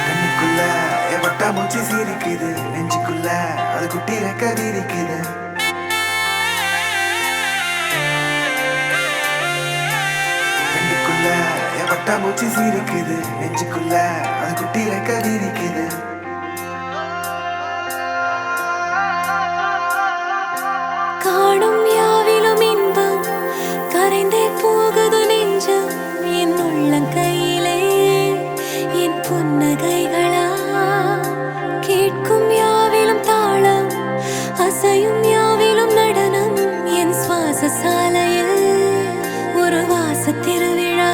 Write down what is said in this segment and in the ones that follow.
கண்ணுக்குள்ள எவட்டா மூச்சு சீரிக்குது, நெஞ்சுக்குள்ள அது குட்டி ரெக்க விரிக்குது. கண்ணுக்குள்ள எவட்டா மூச்சு சீரிக்குது, நெஞ்சுக்குள்ள அது குட்டி ரெக்க விரிக்குது. காணும் யாவிலும் இன்பம் கரைந்தே போகுது நெஞ்சம் என் உள்ளங்கையிலே என் புன்னகைகளா கேட்கும் யாவிலும் தாளம் அசையும் யாவிலும் நடனம் என் சுவாச சாலையில் ஒரு வாச திருவிழா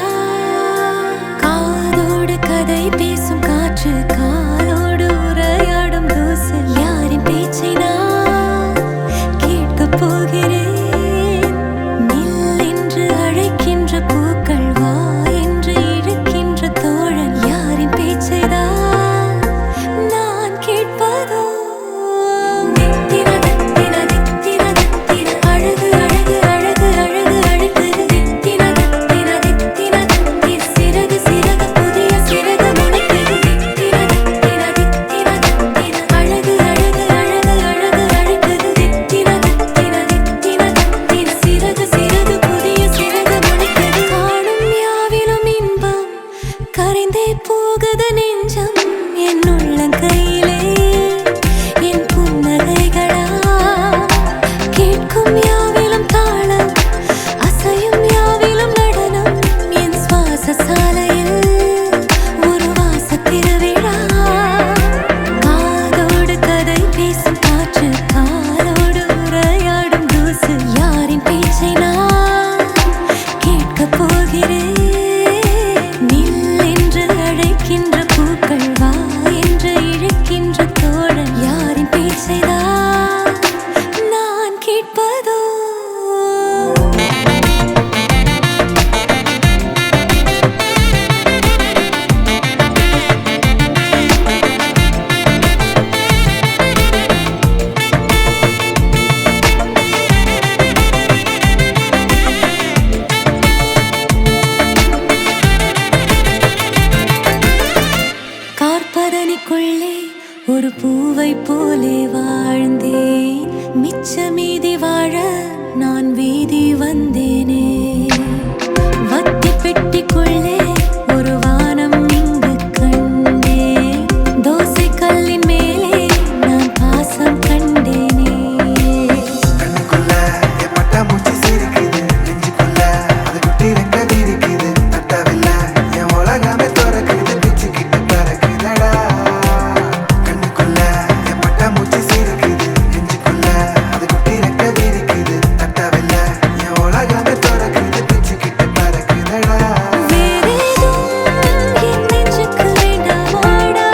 காதோடு கதை பேசும் காற்று காலோடு உரையாடும் தூசு யாரின் பேச்சை நான் கேட்கப் போகிறேன் நில் என்று அழைக்கின்ற பூக்கள் வா என்று இழுக்கின்ற தோழன் யாரின் பேச்சைதான் நான் கேட்பதோ தித்திர தித்திர தித்திர தித்திர அழகு அழகு அழகு அழகு அழகு தித்திர தித்திர தித்திர தித்திர சிறகு சிறகு புதிய சிறகு முளைக்குது தித்திர தித்திர தித்திர தித்திர அழகு அழகு அழகு அழகு அழகு தித்திர தித்திர தித்திர தித்திர சிறகு சிறகு புதிய சிறகு முளைக்குது காணும் யாவிலும் இன்பம் கரைந்தே போகுது நெஞ்சம் என் உள்ளங்கையிலே என் புன்னகைகளா கேட்கும் யாவிலும் தாளம் அசையும் யாவிலும் நடனம் என் சுவாச சாலையில் ஒரு வாச திருவிழா காதோடு கதை பேசும் காற்று காலோடு உரையாடும் தூசு யாரின் பேச்சை நான் கேட்கப் போகிறேன் நில் என்று அழைக்கின்ற பூக்கள் வா என்று இழுக்கின்ற தோழன் யாரின் பேச்சைதான் நான் கேட்பதோ கார்பதனிக்குள்ளே ஒரு பூவை போலே வாழ்ந்தேன் மிச்ச மீதி வாழ நான் வீதி வந்தேனே வத்தி பெட்டிக்குள்ளே ஒரு வானம் இங்கு கண்டேன் தோசை கல்லின் மேலே நான் பாசம் கண்டேனே கண்ணுக்குள்ள எவட்டா மூச்சு சீரிக்குது, நெஞ்சுக்குள்ள அது குட்டி ரெக்க விரிக்குது. தட்டவில்ல என் உலகமே துறக்குது, பிச்சுக்கிட்டு பறக்குதடா. கண்ணுக்குள்ள எவட்டா மூச்சு சீரிக்குது, நெஞ்சுக்குள்ள அது குட்டி ரெக்க விரிக்குது. தட்டவில்ல என் உலகமே துறக்குது, பிச்சுக்கிட்டு பறக்குதடா. வேறேதும் என் நெஞ்சுக்கு வேண்டாமாடா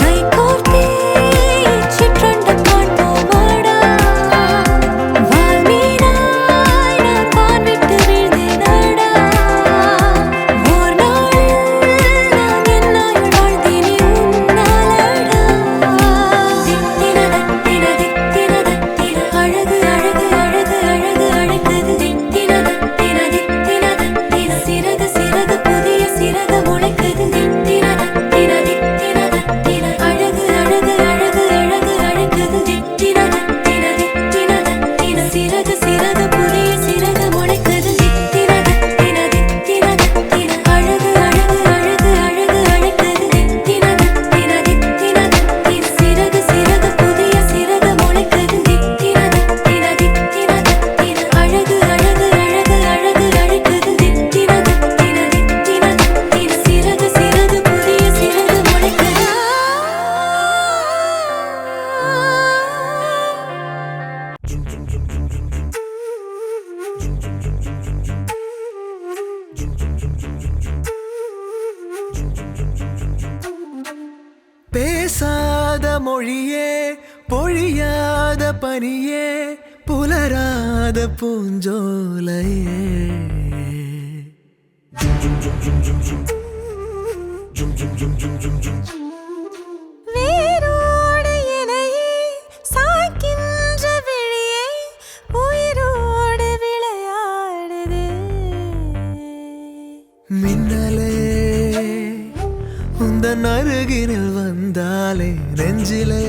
கை கோர்த்தே சிற்றண்ட காண்போமாடா வால்மீனாய் நான் வான் விட்டு வீழ்ந்தேனடா ஓர் நாளில் நான் என்னாயுள் வாழ்ந்தேனே உன்னாலடா தித்திர தித்திர தித்திர தித்திர அழகு அழகு அழகு அழகு அழகுது தித்திர தித்திர தித்திர தித்திர சிறகு சிறகு புதிய சிறகு முளைக்குது தித்திர தித்திர தித்திர தித்திர அழகு அழகு அழகு அழகு அழகுது தித்திர தித்திர தித்திர தித்திர சிறகு சிறகு புதிய சிறகு முளைக்குது தித்திர தித்திர தித்திர தித்திர அழகு அழகு அழகு அழகு அழகுது தித்திர தித்திர தித்திர தித்திர சிறகு சிறகு புதிய சிறகு முளைக்குது தித்திர தித்திர தித்திர தித்திர அழகு அழகு அழகு அழகு அழகுது தித்திர தித்திர தித்திர தித்திர சிறகு சிறகு புதிய சிறகு முளைக்குது பேசாத மொழியே பொழியாத பனியே புலராத பூஞ்சோலையே மின்னலே உந்தன் அருகினில் வந்தாலே நெஞ்சிலே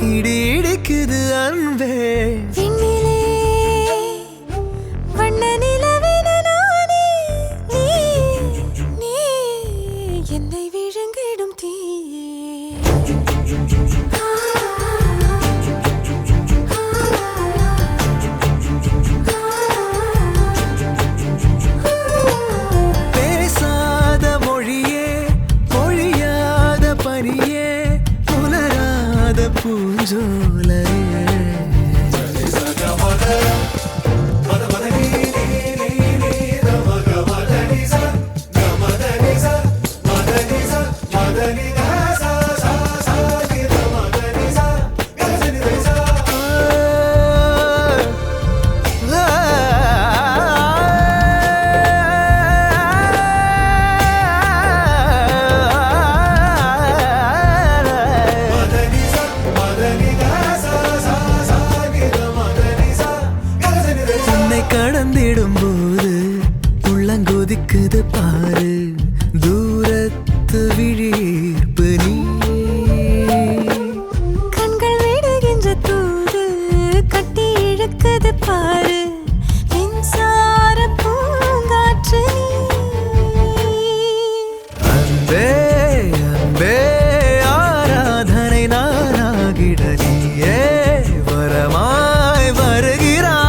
இடி இடிக்குது அன்பே விண்ணிலே வண்ண நிலவென நானே நீ என்னை விழுங்கிடும் தீயே பேசாத மொழியே பொழியாத பனியே புலராத பூஞ்சோலையே கடந்திடும் போது உள்ளங்கொதிக்குது பாரு தூரத்து விழிப்பு நீ கண்கள் விடுகின்ற தூது கட்டி இழுக்குது பாரு மின்சார பூங்காற்று அன்பே அன்பே ஆராதனை நானாகிட நீயே வரமாய் வருகிறாய்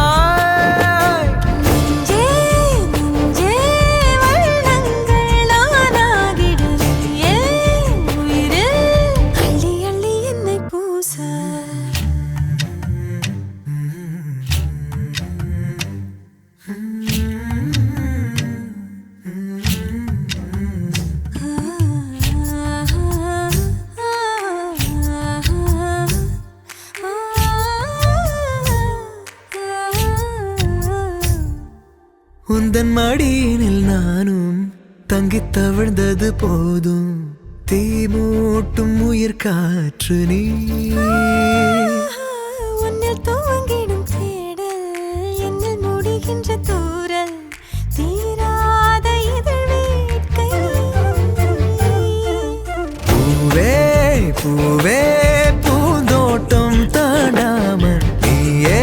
உந்தன் மடியினில் நானும் தங்கித் தவிழ்ந்தது போதும் தீ மூட்டும் உயிர் காற்று நீ உன்னில் துவங்கிடும் தேடல் என்னில் முடிகின்ற தூரல் தீராத இதழ் வேட்கை பூவே பூவே பூந்தோட்டம் தாண்டாமல் நீயே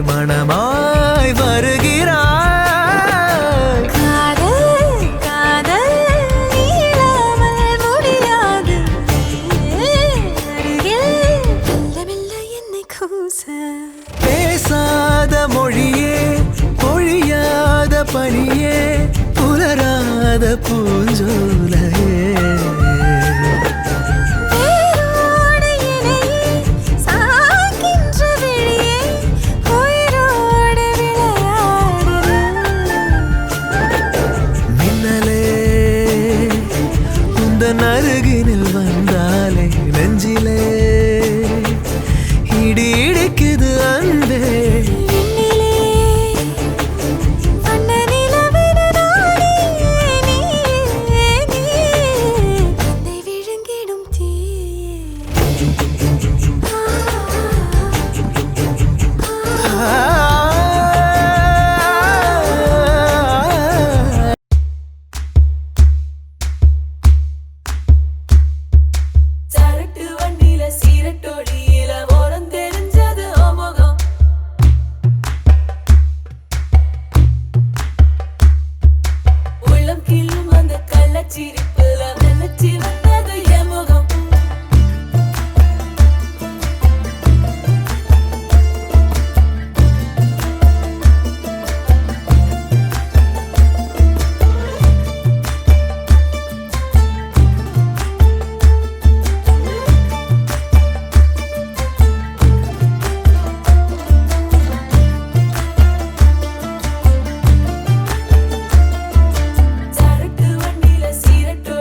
மனமாய் வருகிறாய் பேசாத மொழியே பொழியாத பனியே புலராத பூஞ்சோலையே மின்னலே உந்தன் அருகினில் வந்தாலே நெஞ்சிலே இடி இடிக்குது அன்பே சிரிப்புல நினைச்சி வந்தது என் முகம் சரட்டு வண்டியில சீரட்டு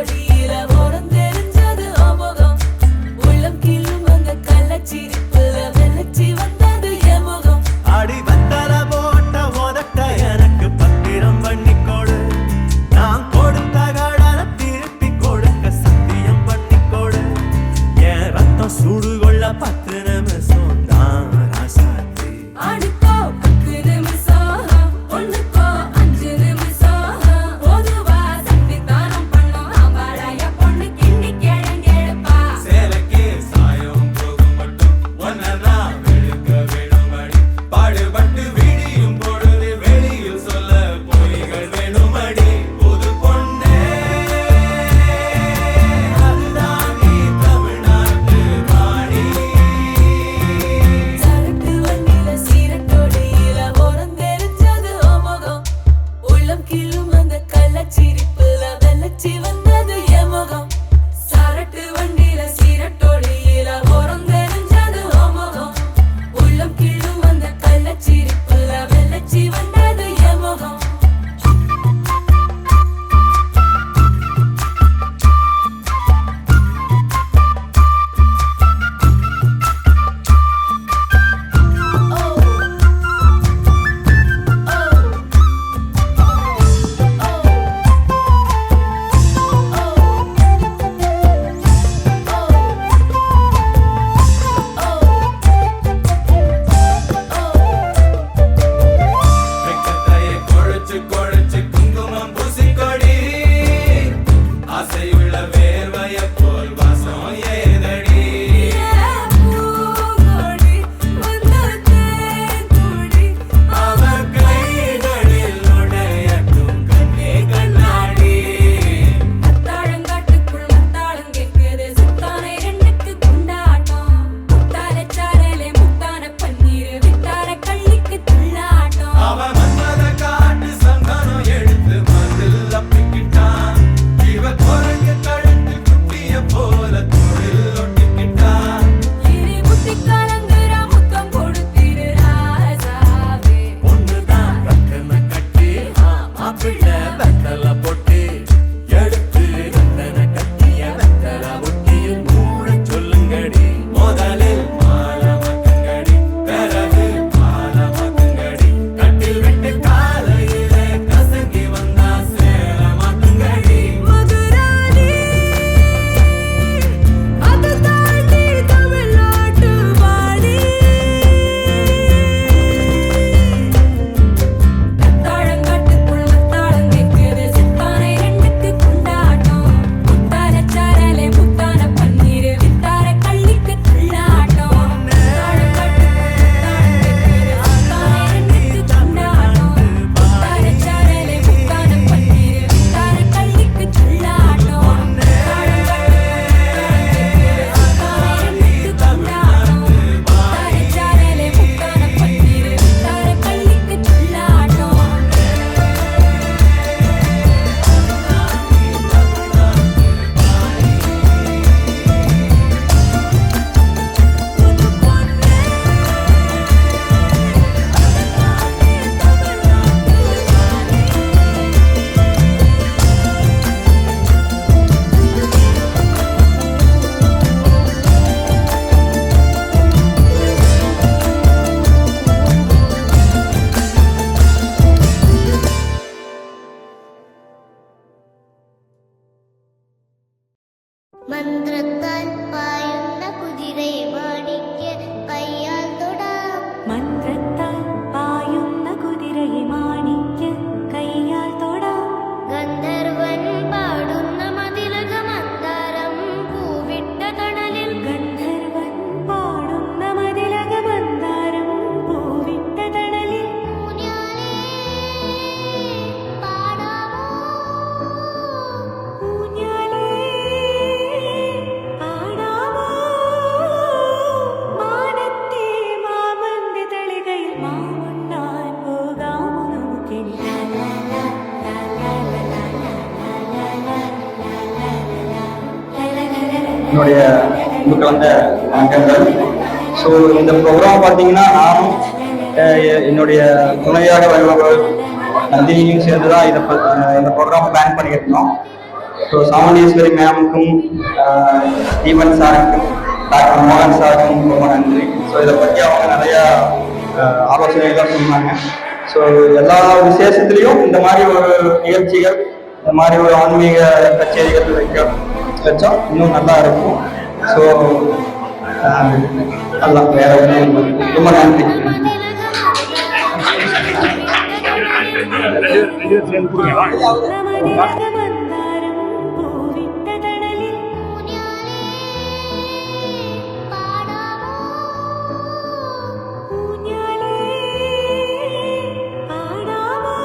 മന്ത്രത്താൽ പായുന്ന കുതിരയെ മാണിക്യ കയ്യാൽ തൊടാം. മന്ത്രത്താൽ പായുന്ന കുതിരയെ മാണിക്യ കയ്യാൽ തൊടാം. ഗന്ധർവൻ പാടുന്ന മതിലക മന്ദാരം പൂവിട്ട തണലിൽ. ഗന്ധർവൻ പാടുന്ന മതിലക മന്ദാരം പൂവിട്ട തണലിൽ. ഊഞ്ഞാലേ പാടാമോ? ഊഞ്ഞാലേ ആടാമോ? മാനത്തെ മാമന്റെ തളികയിൽ മാമുണ്ണാൻ പോകാമോ നമുക്കിനി? என்னுடைய அன்பு கலந்த வணக்கங்கள். ஸோ இந்த ப்ரோக்ராம் பார்த்தீங்கன்னா நானும் என்னுடைய துணையாக வருபவர்கள் நந்தினியும் சேர்ந்து தான் இந்த ப்ரோக்ராம் பிளான் பண்ணியிருந்தோம். ஸோ சாமுண்டீஸ்வரி மேமுக்கும் தீபன் சாருக்கும் டாக்டர் மோகன் சாருக்கும் ரொம்ப நன்றி. ஸோ இதை பற்றி அவங்க நிறையா ஆலோசனைகள் சொன்னாங்க. ஸோ எல்லா விசேஷத்துலேயும் இந்த மாதிரி ஒரு நிகழ்ச்சிகள், இந்த மாதிரி ஒரு ஆன்மீக கச்சேரிகள் வச்சா இன்னும் நல்லா இருக்கும். ஸோ நல்லா வேற ரொம்ப நன்றி. மதிலக மந்தாரம் பூவிட்ட தணலில். ഊഞ്ഞാലേ പാടാമോ? ഊഞ്ഞാലേ ആടാമോ?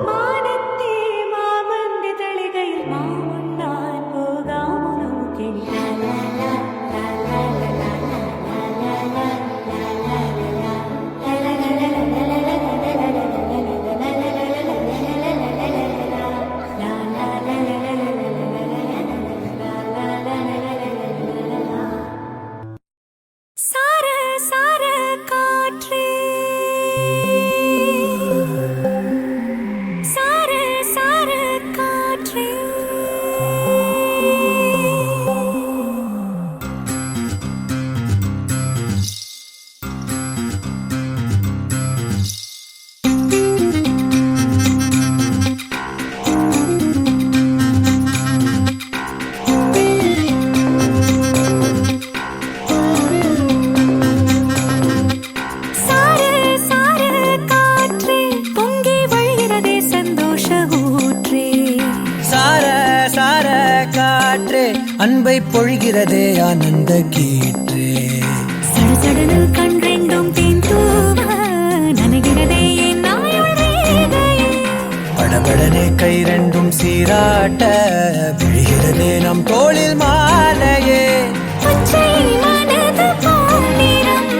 മാനത്തെ മാമന്റെ തളികയിൽ മാമുണ്ണാൻ പോകാമോ നമുക്കിനി? சார சார காற்றே, சார சார காற்றே. சார சார காற்றே, பொங்கி வழிகிறதே சந்தோஷ ஊற்றே. சார சார காற்றே அன்பை பொழிகிறதே ஆனந்த கீற்றே. சடசடனு கண் ரெண்டும் தேன் தூவ நனைகிறதே என் நாயுள் ரேகையே. படபடனே கை ரெண்டும் சீராட்ட விழுகிறதே நம் தோளில் மாலையே. பச்சை மனது பொன்னிறம்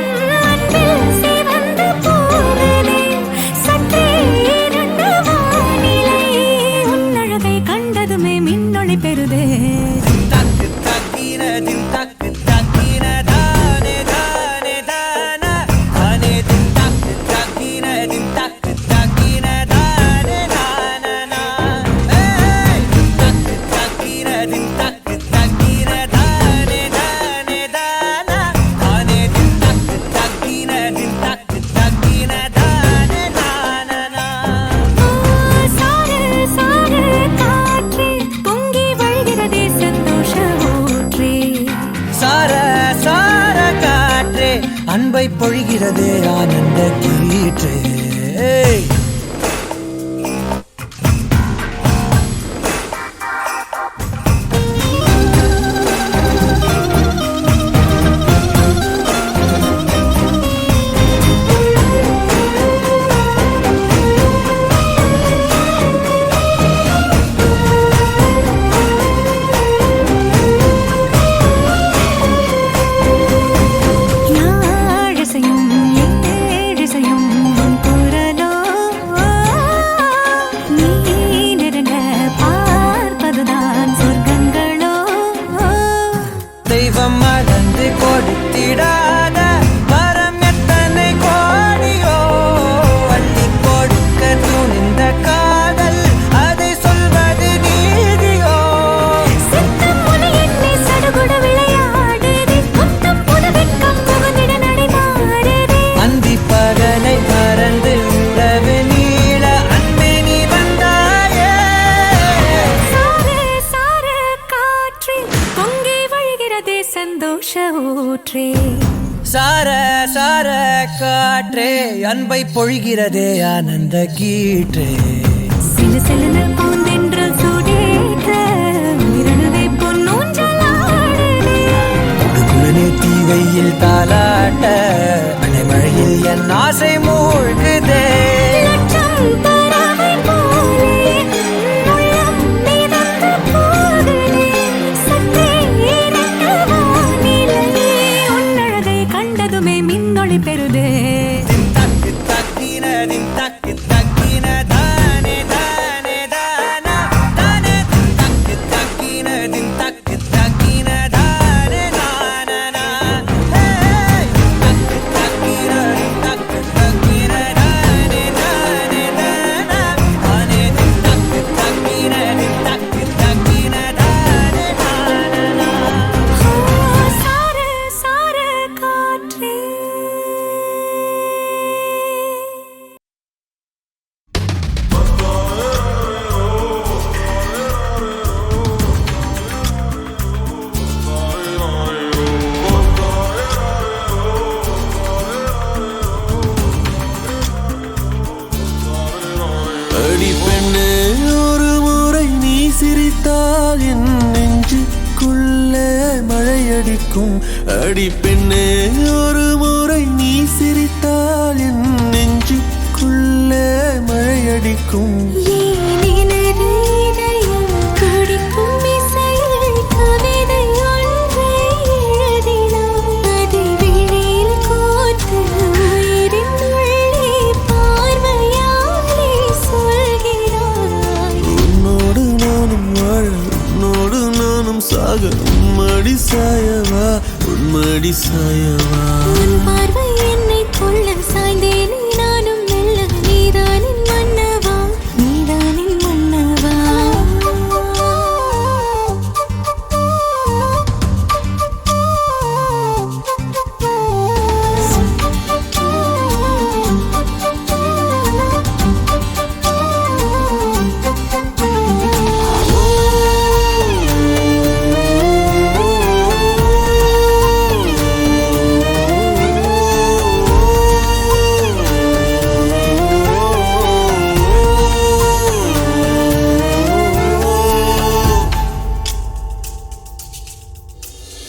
அன்பில் சிவந்து போகுதே. சற்றே இருண்ட வானிலை உன்னழகை கண்டதுமே மின்னொளி பெறுதே. தக்கு தக்கின தின் தக்கு தக்கின தானே தானே தான தானே தின் தக்கு தக்கின தின் தக்கு தக்கின தானே தானனா. ஏய் தக்கு தக்கின தின் தக்கு தக்கின தானே தானே தான தானே தின் தக்கு தக்கின தின் தக்கு தக்கின தானே தானனா. சார சார காற்றே, பொங்கி வழிகிறதே சந்தோஷ ஊற்றே. சார சார காற்றே அன்பை பொழிகிறதே ஆனந்த கீற்றே. யாழிசையும் ஏழிசையும் உன் ஊற்றே சார சார காற்றே அன்பை பொழிகிறதே ஆனந்த கீற்றே சிலு சிலுன பூந்தென்றல் சூடேற்ற உயிரணுவை பொன்னூஞ்சலாடுதே குடுகுலனே தீவையில் தாலாட்ட அலைமழையில் என் ஆசை மூழ்குதே லட்சம் பறவை போலே உள்ளம் மிதந்து போகுதே சற்றே இரண்டு வானிலையே உன்னழகை கண்டதுமே மின்னொளி பெறுதே தக்கு தக்கின தின் தக்கு தக்கின தானே தானே தானா தானே தக்கு தக்கின தின் தக்கு தக்கின தானே தானா தக்கு தக்கின தின் தக்கு தக்கின தானே தானே தானா தானே தக்கு தக்கின தின் தக்கு தக்கின தானே தானா சார சார காற்றே அடி பெண்ணே ஒரு முறை நீ சிரித்தால் என் நெஞ்சுக்குள்ளே மழையடிக்கும் அடி பெண்ணே ஒரு முறை நீ சிரித்தால் என் நெஞ்சுக்குள்ளே மழையடிக்கும் ஏனெனது இதயம் துடிக்கும் இசையில் கவிதை ஒன்றை எழுதினாய் அதை விழியில் கோர்த்து உயிரின் உள்ளே பார்வையாலே சொல்கிறாய் உன்னோடு நானும் வாழ உன்னோடு நானும் சாக உன்மடி சாயவா உன்மடி சாயவா உன் பார்வை என்னை கொள்ள சாய்ந்தேனே நானும் மெல்ல நீதானின் மன்னவா நீதானின் மன்னவா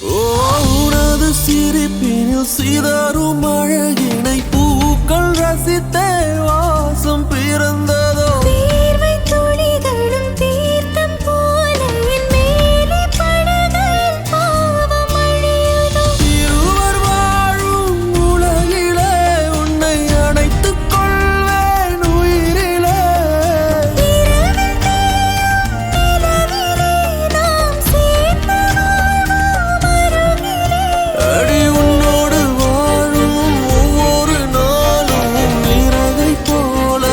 ஓ உனது சிரிப்பினில் சிதறும் அழகினை பூக்கள் ரசித்தே வாசம் பிறந்ததோ தீர்வை துளிகளும் தீர்த்தம் போல என் மேலே படுகையில் பாவம் அழியுதோ இருவர் வாழும் உலகிலே உன்னை அணைத்துக் கொள்வேன் உயிரிலே இரவில் தேயும் நிலவிலே நாம் சேர்ந்து வாழ்வோம் அருகிலே அடி உன்னோடு வாழும் ஒவ்வொரு நாளும் இறகை போல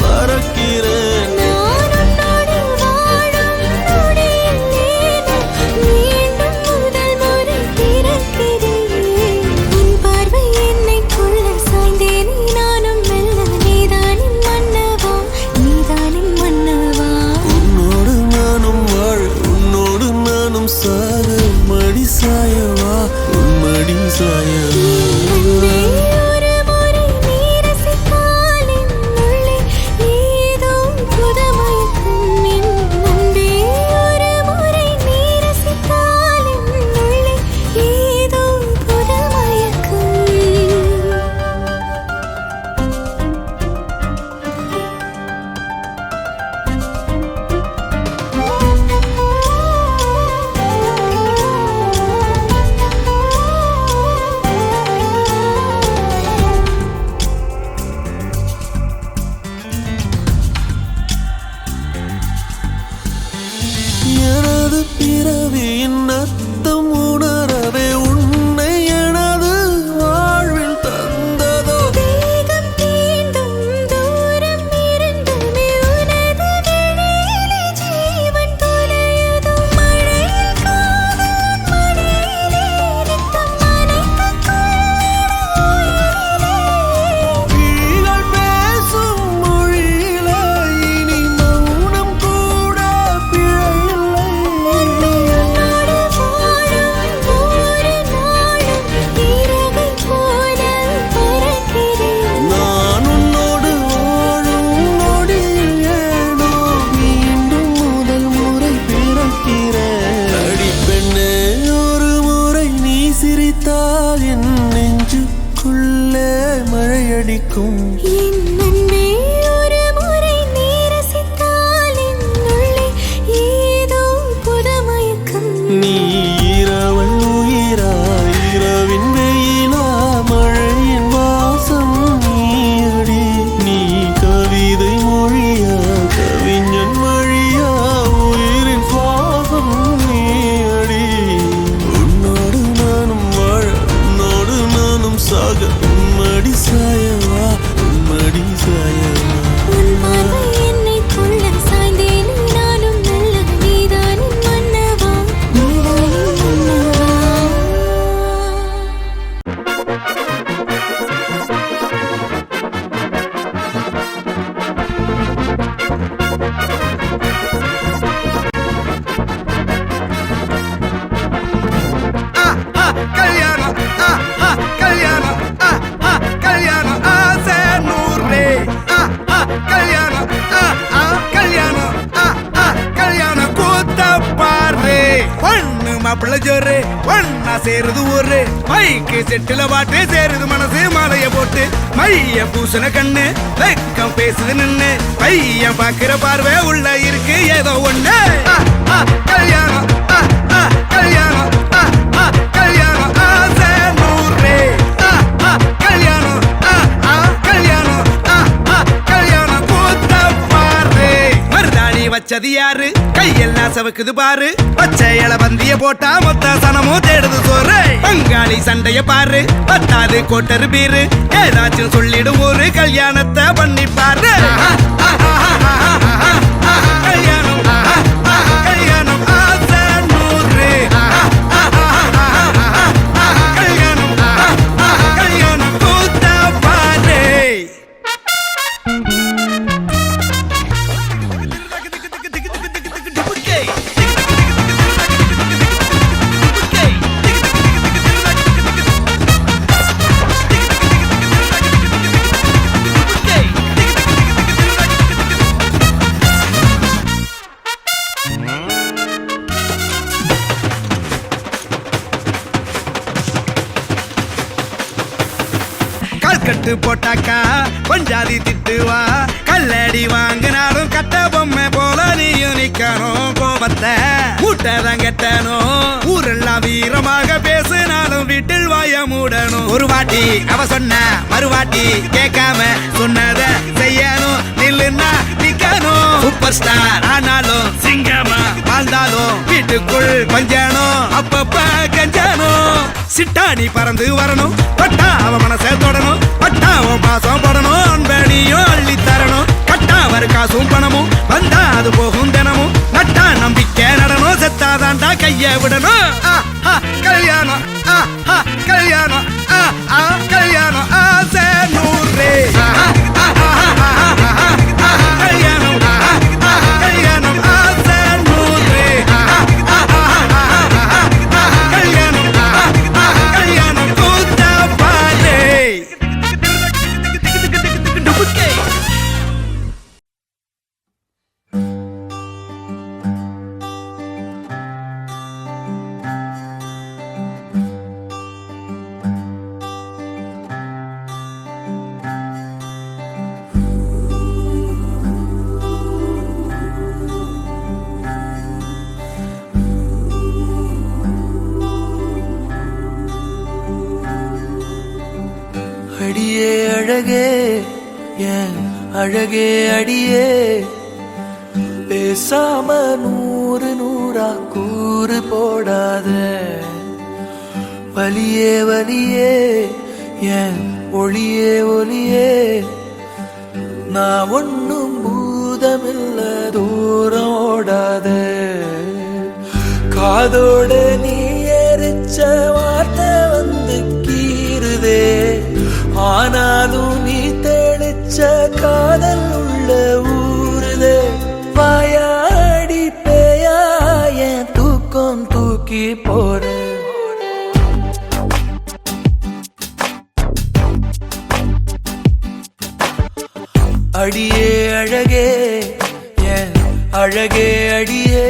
பறக்கிறேன் நான் உன்னோடு வாழும் நொடியில் மீண்டும் முதல் முறை பிறக்கிறேன் உன் பார்வை என்னை கொள்ள சாய்ந்தேனே நானும் மெல்ல நீதானின் மன்னவா நீதானின் மன்னவா உன்னோடு நானும் வாழ உன்னோடு நானும் சாக மடி சாயவா உன்மடி சாயவா அன்பே ஒரு முறை நீ ரசித்தால் என் உள்ளே ஏதோ புதுமயக்கம் என் அன்பே ஒரு முறை நீ ரசித்தால் என் உள்ளே ஏதோ புதுமயக்கம் எனது பிறவியின் அர்த்தம் உணரவே உன்னை எனது வாழ்வில் தந்ததோ தேகம் தீண்டும் தூரம் இருந்துமே உனது விழியிலே ஜீவன் துளையுதோ மழையில் காதல் மடியிலே நித்தம் நனைத்துக் கொள்ளிட உயிரிலே கிளிகள் பேசும் மொழியிலே இனி மௌனம் கூட பிழையில்லை உன்னோடு மயக்கும். என் அன்பே ஒரு முறை நீ ரசித்தால் என்னுள்ளே ஏதோ புது மயக்கம். நீ இரவல் உயிரா இரவின் வெயிலா மழையின் வாசம் நீயடி. நீ கவிதை மொழியா கவிஞன் மொழியா உயிரின் சுவாசம் நீயடி. உன்னோடு நானும் வாழ உன்னோடு நானும் சாக உம்மடி சாயவா உம்மடி சாயவா. உன் பார்வை என்னை கொள்ள சாய்ந்தேனே நானும் நல்லது நீதானின் மன்னவா நீதானின் மன்னவா. கல்யாணம் கல்யாணம் கல்யாணம் ஆசை நூறு கல்யாணம் கல்யாணம் கல்யாணம் கூத்த பாரு பொண்ணு மாப்பிள்ள ஜோரு ஒன்னா சேருது ஊரு மைக்கு செட்டுல பாட்டு சேருது மனசு மாலைய போட்டு மைய பூசண கண்ணு வெக்கம் பேசுது நின்னு பையன் பாக்குற பார்வை உள்ள இருக்கு ஏதோ ஒண்ணு கல்யாணம் கல்யாணம் கல்யாணம் ஆசை நூறு கல்யாணம் கல்யாணம் கல்யாணம் கூத்த பாரு மருதாணி வச்சது யாரு கையெல்லாம் சவக்குது பாரு பச்சை இல பந்திய போட்டா மொத்த சனமும் தேடுது சோறு பங்காளி சண்டைய பாரு பத்தாது கோட்டரு பீரு ஏதாச்சும் சொல்லிடும் ஒரு கல்யாணத்தை பண்ணி பாரு கல்யாணம் கல்யாணம் ஆசை நூறு கல்யாணம் கல்யாணம் கூத்த பாரு கட்டு போட்டாக்கா பஞ்சாதி திட்டுவா கல்லடி வாங்கினாலும் கட்ட பொம்மை போல நீயும் நிக்கணும் கோபத்தை மூட்டதான் கெட்டணும் ஊரெல்லாம் வீரமாக பேசினாலும் வீட்டில் வாய மூடணும் ஒரு வாட்டி அவ சொன்ன மறுவாட்டி கேட்காம சொன்னத செய்யணும் நில்லுன்னா நிக்கணும் சூப்பர் ஸ்டார் ஆனாலும் சிங்கமா வாழ்ந்தாலும் வீட்டுக்குள் பஞ்சனும் அப்பப்ப கஞ்சனும் சிட்டாணி பறந்து வரணும் பட்டா அவ மனசை தொடணும் பட்டா அவன் பாசம் படணும் அன்பனியும் அள்ளி தரணும் கட்டா வரு காசும் பணமும் வந்தா அது போகும் தினமும் நட்டா நம்பிக்கை நடணும் செத்தாதாண்டா கைய விடணும் கல்யாணம் கல்யாணம் கல்யாணம் ஆசை நூறு கல்யாணம் கல்யாணம் ஆசை நூறு கல்யாணம் கல்யாணம் கூத்த பாரு அடியே அழகே என் அழகே அடியே பேசாம நூறு நூறா கூறு போடாத வலியே வலியே என் ஒளியே ஒளியே நான் ஒன்னும் பூதமில்ல தூரம் ஓடாத காதோட நீ எரிச்ச வார்த்தை வந்து கீறுதே ஆனாலும் நீ தெளிச்ச காதல் உள்ள ஊறுதே வாயாடி பேயா என் தூக்கம் தூக்கி போற அடியே அழகே என் அழகே அடியே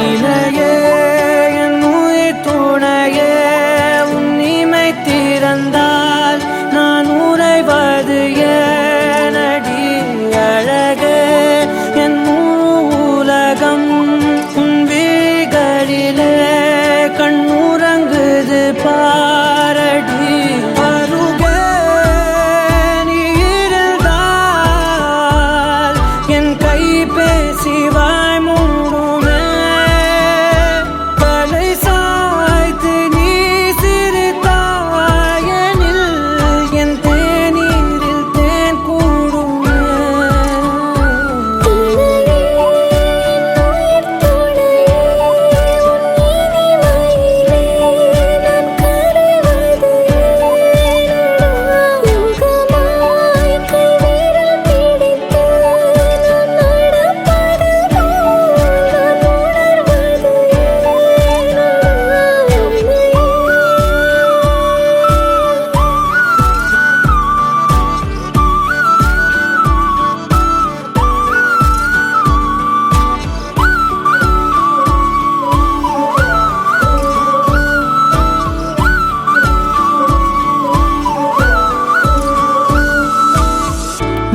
இணையே என் உயிர் துணையே உன் இமை திறந்தால் நான் உறைவது ஏனடி அழகே என் உலகம் உன் விழிகளிலே கண்ணுறங்குது பாரடி அருகே நீ இருந்தால் என் கை பேசி வாய் மூடுமே தலை சாய்த்து நீ சிரித்தாயனில் என் தேநீரில் தேன் கூடுமே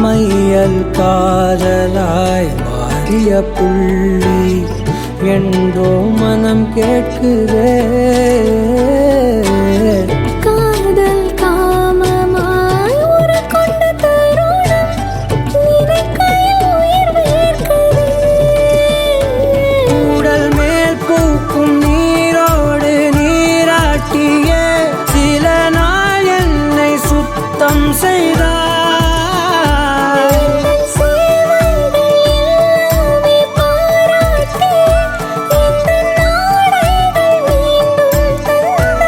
மையல் காதலாய் மாறிய புள்ளி என்றோ மனம் கேட்குதே காதல் காமமாய் உருக்கொண்ட தருணம் நினைக்கையில் உயிர் வேர்க்குதே. உடல் மேல் பூக்கும் நீரோடு நீராட்டிய சில நாள் என்னை சுத்தம் செய்தார் எந்தன் சேவைகள் எல்லாமே பாராட்டி எந்தன் நாடைகள் மீண்டும் தந்தார்.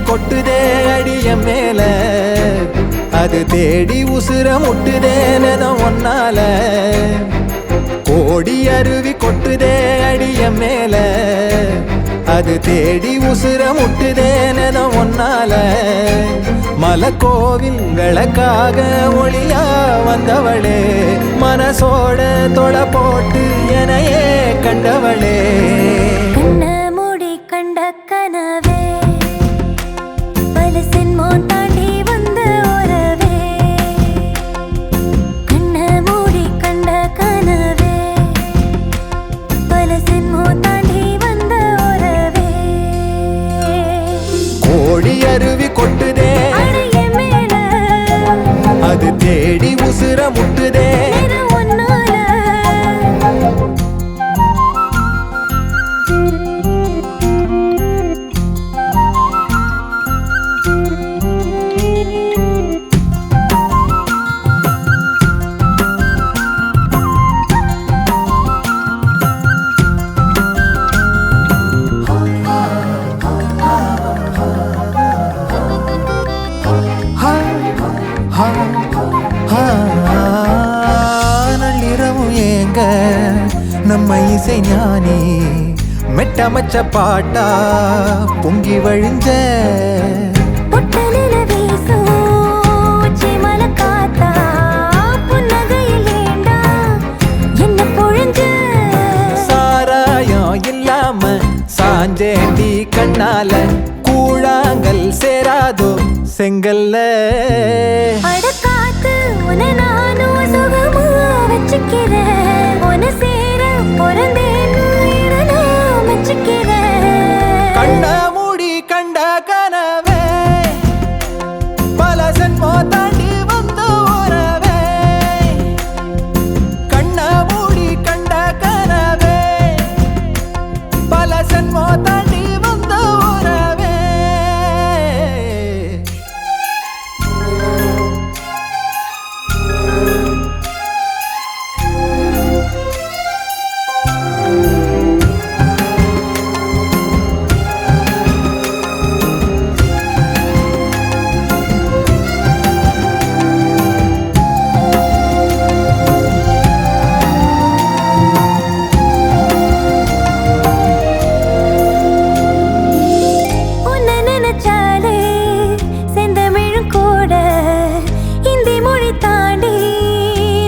கொட்டுதே அடிய மேல அது தேடி உசுர முட்டுதேனதும் ஒன்னால கோடி அருவி கொட்டுதே அடிய மேல அது தேடி உசுர முட்டுதேனதும் ஒன்னால மலக்கோவில் விளக்காக ஒளியா வந்தவளே மனசோட தொலை போட்டு எனையே கண்டவளே கண்ண மூடி கண்ட கனவே பல சின்மோன் தாண்டி வந்த உறவே கண்ண மூடி கண்ட கனவே பல சின்மோன் தாண்டி வந்த உறவே கோடி அருவி கொட்டுதே அடைய மேல அது தேடி உசுர முட்டுதே நிறம் ஒன்னால நள்ளிரவு ஏங்க நம்ம இசை ஞானி மெட்டமச்ச பாட்டா பொங்கி வழிஞ்ச பொட்டலில வீசும் உச்சி மலை காத்தா புன்னகையில் ஏண்டா என்ன பொழிஞ்ச சாராயம் இல்லாம சாஞ்சேண்டி கண்ணால கூழாங்கல் சேராதோ செங்கல்ல அடக்காத்து உன நானும் சுகமா வச்சுக்கிறேன் உன சேர பிறந்தேன்னு நான் வச்சுக்கிறேன் கண்ண மூடி கண்ட கனவே பல சென்மோ தாண்டி வந்த உறவே கண்ண மூடி கண்ட கனவே பல சென்மோ தாண்டி வந்த உறவே உன்னை நினைச்சாலே செந்தமிழும் கூட இந்தி மொழி தாண்டி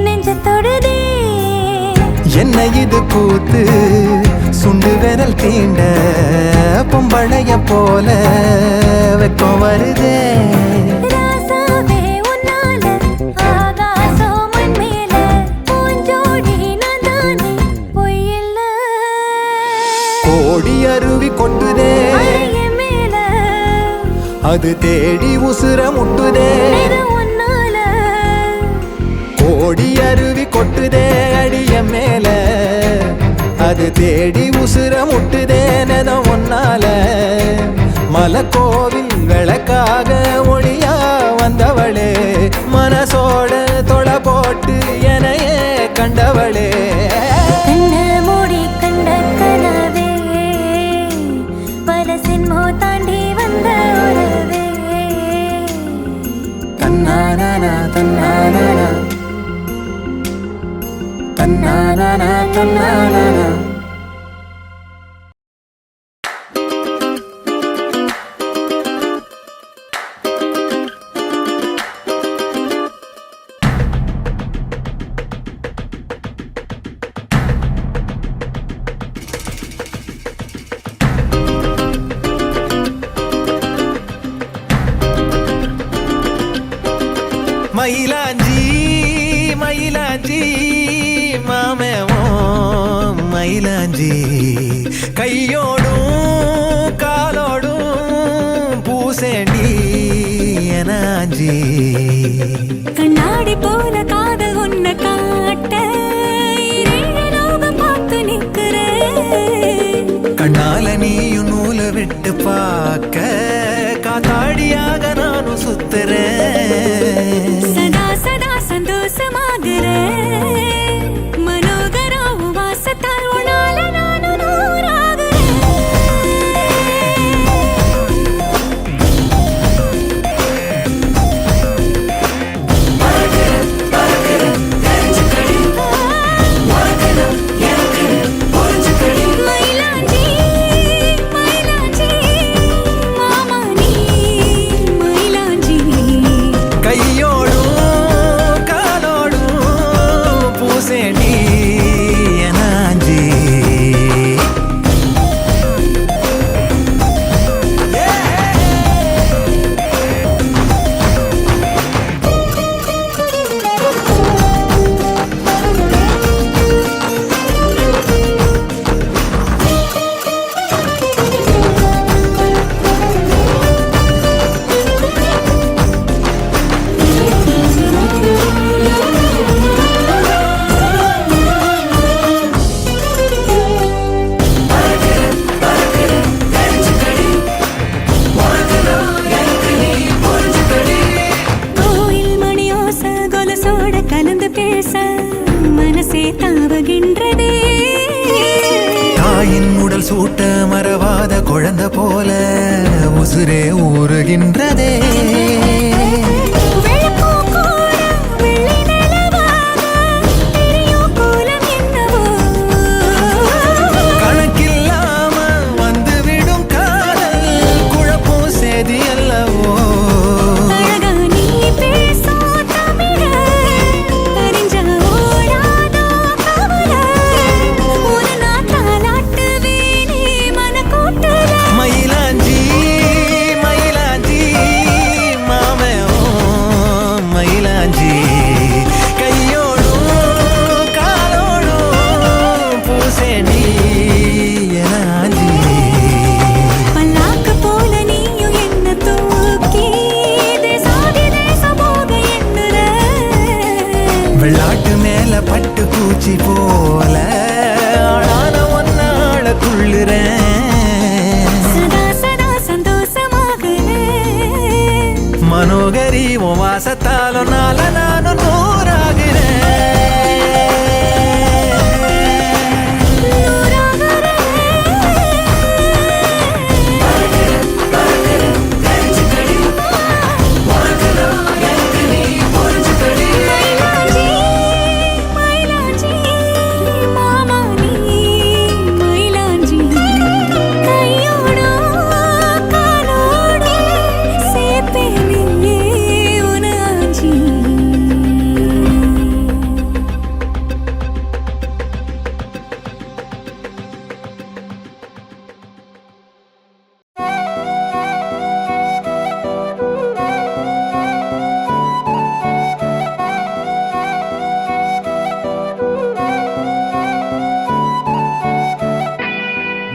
நெஞ்ச தொடுதே என்ன இது கூத்து சுண்டு விரல் தீண்ட பொம்பளைய போல வெக்கம் வருதே ராசாவே உன்னால ஆகாசம் மண் மேல பூஞ்சோடி நான் தானே பொய்யில்ல கோடி அருவி கொட்டுதே அடைய மேல அது தேடி உசுர முட்டுதே நிறம் ஒன்னால கோடி அருவி கொட்டுதே அடிய மேல அது தேடி உசுர முட்டுதேனதும் ஒன்னால மலக்கோவில் விளக்காக ஒளியா வந்தவளே மனசோட தொலை போட்டு எனையே கண்டவளே கண்ண மூடி கண்ட கனவே பல சின்மோ தாண்டி வந்த உறவே தன்னானா தன்னானா தன்னானா தன்னானா மயிலாஞ்சி மயிலாஞ்சி மாமேவோம் மயிலாஞ்சி கையோடும் காலோடும் பூசேண்டி எனாஞ்சி கண்ணாடி போல காதல் உன்னை காட்ட இரண்டு லோகம் பார்த்து நிற்கிறேன் கண்ணால நீயும் நூலை விட்டு பார்க்க காத்தாடியாக நானும் சுத்துறேன் சதா சதா சந்தோஷமாகிறேன் மனோகரா வாசத்தால் உன்னால நானும் நூறாகிறேன் உருகின்றதே. கணக்கில்லாம வந்துவிடும் காதல் குழப்பம் சேதி அல்லவோ. மயிலாஞ்சி மயிலாஞ்சி மாமே மயிலாஞ்சி கையோடும் காலோடும் பூசேண்டி எனாஞ்சி. வெள்ளாட்டு மேல பட்டு பூச்சி போல ஆளான ஒன்னாள துள்ளுறேன். மனோகரி உன் வாசத்தாலும் நால நானும் நூறாகிறேன்.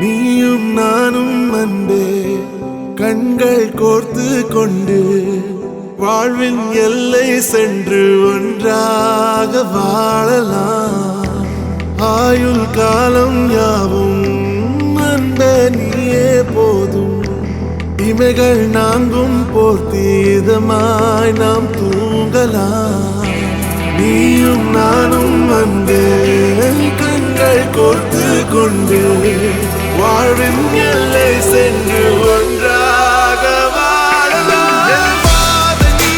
நீயும் நானும் அன்பே கண்கள் கோர்த்து கொண்டு வாழ்வின் எல்லை சென்று ஒன்றாக வாழலாம். ஆயுள் காலம் யாவும் அன்பே நீயே போதும். இமைகள் நான்கும் போர்த்தீதமாய் நாம் தூங்கலாம். நீயும் நானும் அன்பே கண்கள் கோர்த்து கொண்டு வாழ்வின் எல்லை சென்று ஒன்றாக வாழலாம். என் பாதம் நீ,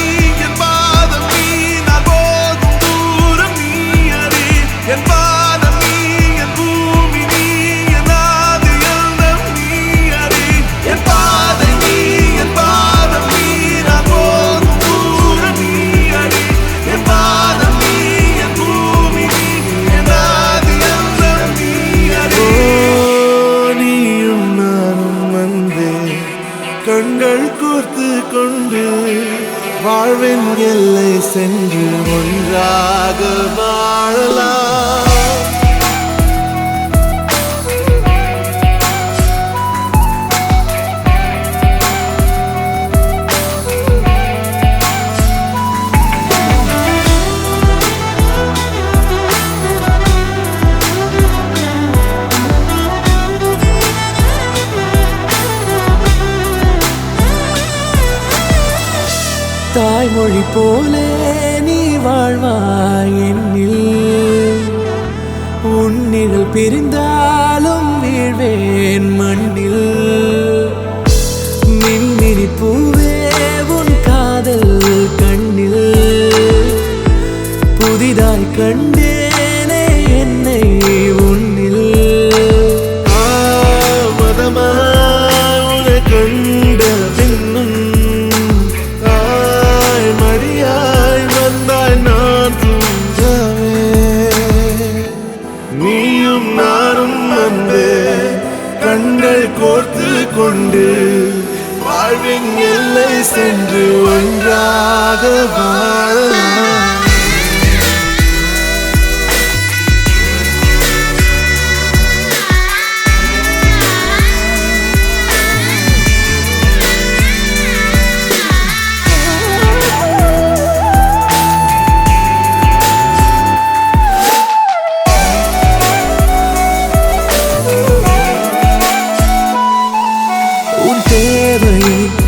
என் பாதம் நீ, நான் போகும் தூரம் நீ அறி. என் பாதம் நீ, என் பூமி நீ, என் ஆதி எல்லாம் நீ அறி. என் பாதம் நீ, என் பாதம் நீ, நான் போகும் தூரம் நீ அறி. என் பாதம் நீ, என் பூமி நீ, என் ஆதி எல்லாம் நீ அறி. நீயும் நானும் வந்தே கண்கள் கோர்த்து கொண்டு வாழ்வின் எல்லை சென்று ஒன்றாக வாழலாம். தாய்மொழி போலே நீ வாழ்வாய் என்னில். உன்னிகள் பிரிந்தாலும் வீழ்வேன் மண்ணில். மின்மினி பூவே உன் காதல் கண்ணில் புதிதாய் கண்டேனே என்னை உன்னில். மதமாய் கண்ட பின்னும் மடியாய் வந்தாய் நான் தூங்கவே. நீயும் நானும் வந்தே கண்கள் கோர்த்து கொண்டு வாழ்வின் எல்லை சென்று ஒன்றாக வாழலாம்.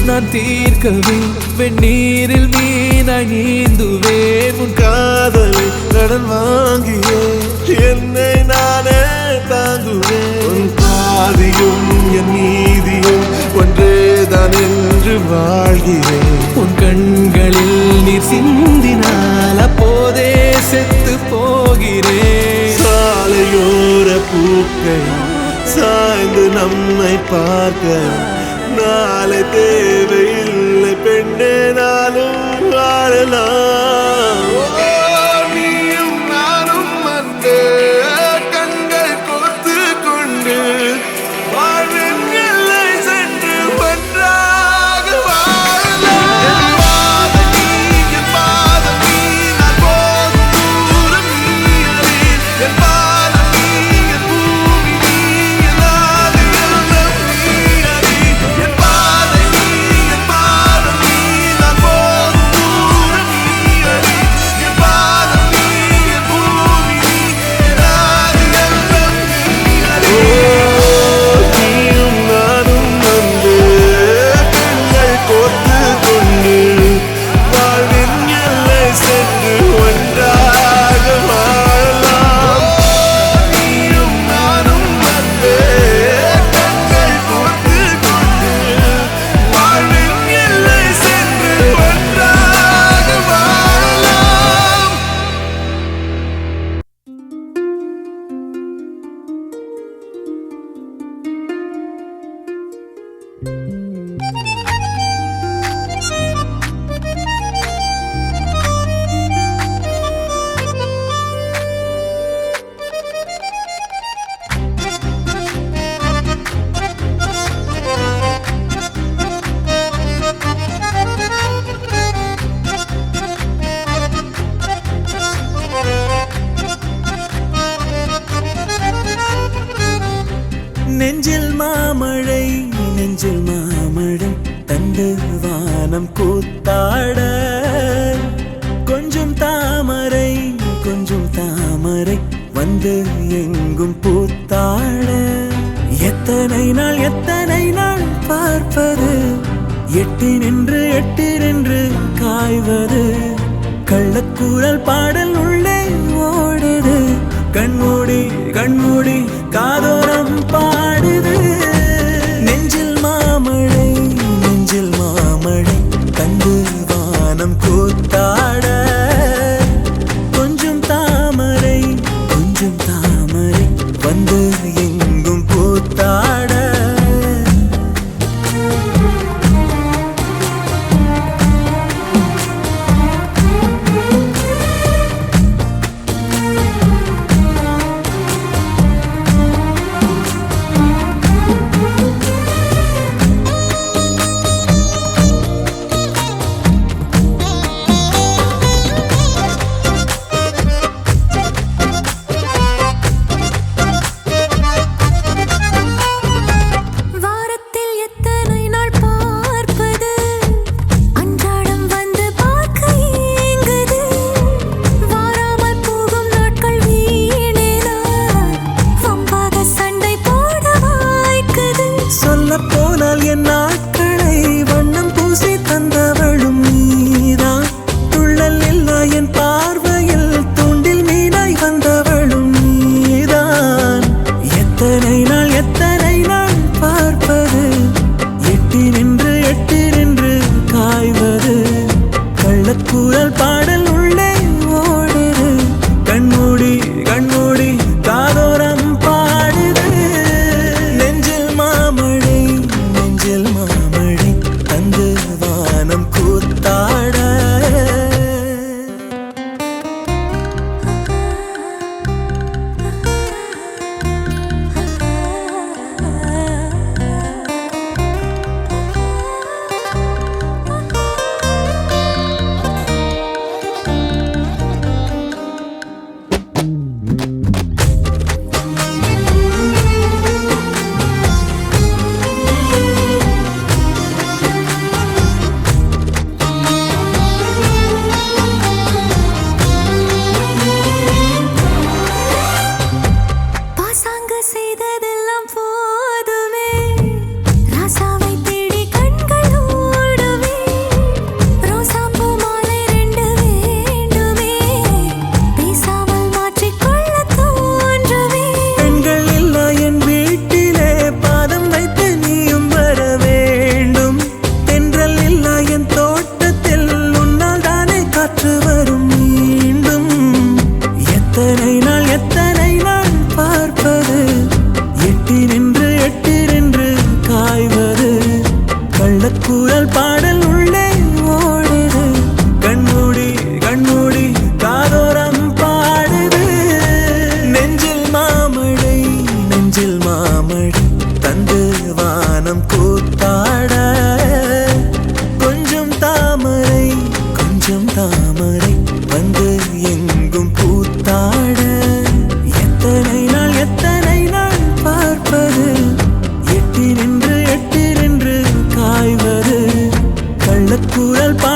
நான் தீர்க்கவே வெந்நீரில் மீனாய் நீந்துவேன். உன் காதலை கடன் வாங்கியே என்னை நானே தாங்குவேன். உன் பாதியும் என் நீதியும் ஒன்றே நீதான் என்று வாழ்கிறேன். உன் கண்களில் நீர் சிந்தினால் அப்போதே செத்து போகிறேன். சாலையோர பூக்கள் சாய்ந்து நம்மை பார்க்க நாளை தேவையில்லை பெண்ணே, நாளும் வாழலாம். நீயும் நானும் வந்து கண்கள் கோர்த்து கொண்டு வாழ்வின் எல்லை சென்று ஒன்றாக வாழலாம். என் பாதம் நீ, என் பாதம் நீ, நான் போகும் தூரம் நீ அறி. என் பாதம் நீ, என் பூமி நீ, என் ஆதி எல்லாம் நீ அறி. என் பாதை நீ, என் பாதம் நீ, நான் போகும் தூரம் நீ அறி. என் பாதம் நீ, என் பூமி நீ, என் ஆதி எல்லாம் நீ அறி. நீயும் நானும் வந்து கண்கள் கோர்த்து கொண்டு வாழ்வின் எல்லை சென்று ஒன்றாக வாழலாம். நீயும் நானும் வந்து கண்கள் கோர்த்து கொண்டு வாழ்வின் எல்லை சென்று ஒன்றாக வாழலாம். நெஞ்சில் மாமழை, நெஞ்சில் மாமழை தந்து வானம் கூத்தாட. கொஞ்சம் தாமரை, கொஞ்சம் தாமரை வந்து எங்கும் பூத்தாட. எத்தனை நாள் பார்ப்பது, எட்டி நின்று காய்வது. கள்ளக்கூறல் பாடல் உள்ளே ஓடுது, கண்மூடி காதோரம் பாடுது. நெஞ்சில் மாமழை, நெஞ்சில் மாமழை தந்து வானம் கூத்தாட. கொஞ்சம் தாமரை, கொஞ்சம் தாமரை வந்து எங்கும் பூத்தாட. வாரத்தில் எத்தனை நாள் பார்ப்பது, அன்றாடம் வந்து பார்க்க ஏங்குது. வாராமல் போகும் நாட்கள் வீணேனா, வம்பாக சண்டை போட வாய்க்குது. சொல்லப் போனால் என் நாட்களை வண்ணம் பூசி தந்தவளும் நீதான். துள்ளல் இல்லா என் பார்வையில் தூண்டில் மீனாய் வந்தவளும் நீதான். எத்தனை நாள் பார்ப்பது, எட்டி நின்று காய்வது. கள்ளக்கூறல் பாடல் உள்ளே ஓடுது, கண்மூடி காதோரம் பாடுது. நெஞ்சில் மாமழை, நெஞ்சில் மாமழை தந்து வானம் கூத்தாட.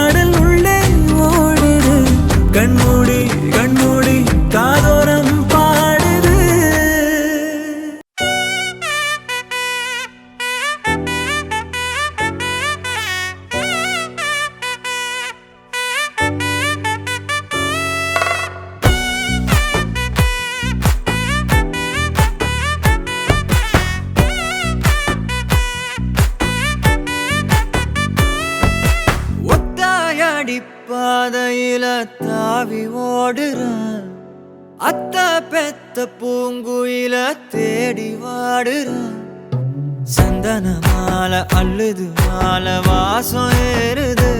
பாடல் உள்ளே ஓடுது கண்மூடி கண்மூடி காதோரம் பாடுது ஒத்தாயடி பாதையில தாவி ஓடுறான் அத்த பெத்த பூங்குயில தேடி வாடுறான் சந்தன மாலை அள்ளுது மாலை வாசம் ஏறுது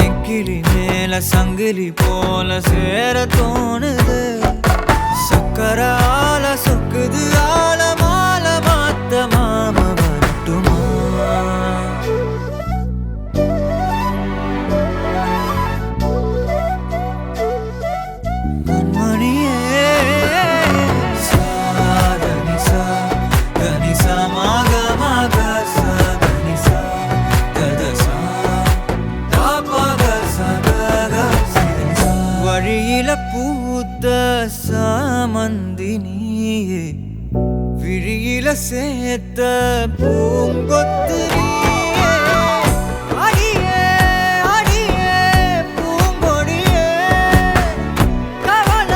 என் கிளி மேல சங்கிலி போல சேர தோணுது சக்கர ஆல சொக்குது ஆல மால மாத்த மாம வரட்டுமா கண்மணியே சாதனி சா கனி சா மாக மாக சா கனி சா கத சா தாபக சா கக சிதனி சா வழியில பூத்த சாமந்தி நீயே விழியில சேர்த்த பூங்கொத்து நீயே அடியே அடியே பூங்கொடியே கவல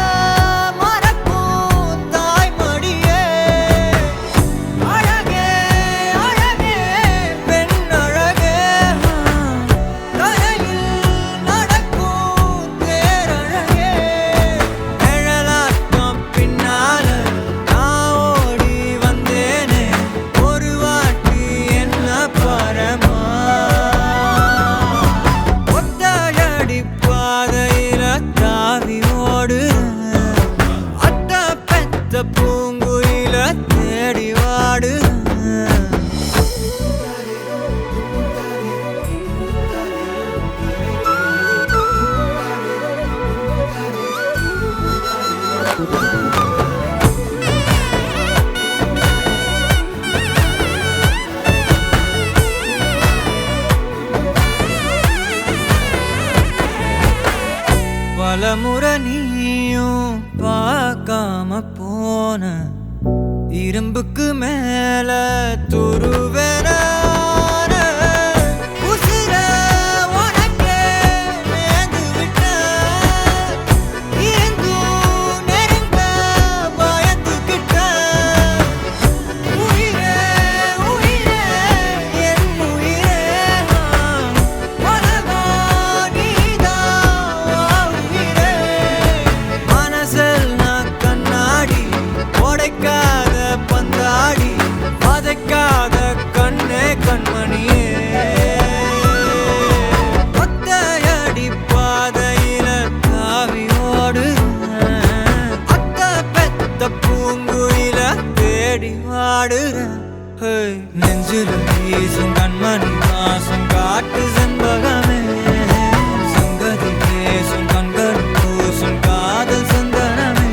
மறக்கும் தாய்மடியே அழகே அழகே பெண் அழகே தரையில் நடக்கும் தேரழகே நிழலாட்டம் பின்னால நான் ஓடி வந்தேனே ஒரு வாட்டி என்ன பரமா ஒத்தையடி பாதையில தாவி ஓடுறேன் அத்த பெத்த பூங்குயில தேடி வாடுறேன் பலமுறை நீயும் பார்க்காம போன இரும்புக்கு மேல துருவேன உசிர உனக்கே நேர்ந்து விட்ட இருந்தும் நெருங்க பயந்துகிட்ட உயிரே உயிரே என் உயிரே உலகம் நீதான் உயிரே மனசில் நான் கண்ணாடி உடைக்காத பந்தாடி வதைக்காத கண்ணே கண்மணியே ஒத்தையடி பாதையில தாவி ஓடுறேன் அத்த பெத்த பூங்குயில தேடி வாடுறேன் நெஞ்சில வீசும் கண்மணி வாசம் காட்டு செண்பகமே சங்கதி பேசும் கண்கள் பூசும் காதல் சந்தனமே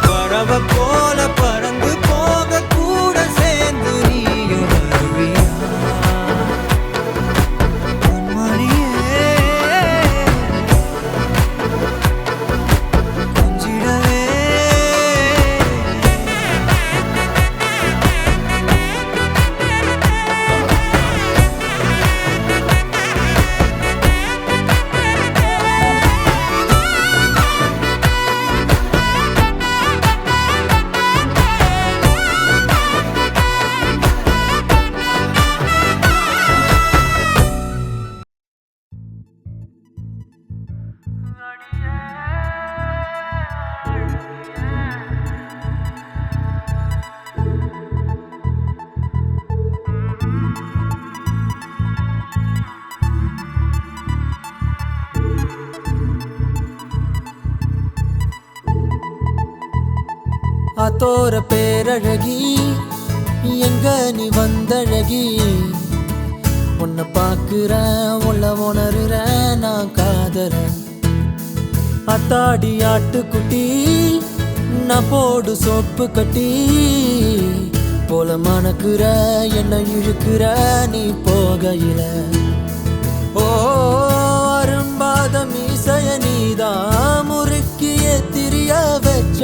பறவை போல பறந்து போக கூட சேர்ந்து நீயும் வருவியா கண்மணியே கொஞ்சிடவே ஆத்தோர பேரழகி எங்க நீ வந்தழகி உன்னை பார்க்கிறேன் உள்ள உணர்றேன் நான் காதறேன் அத்தாடி ஆட்டுக்குட்டி நான் போடு சோப்பு கட்டி போல மணக்குற என்ன இழுக்கிற நீ போகையில ஓ அரும்பாத மீசைய நீதான் முறுக்கிய திரிய வச்ச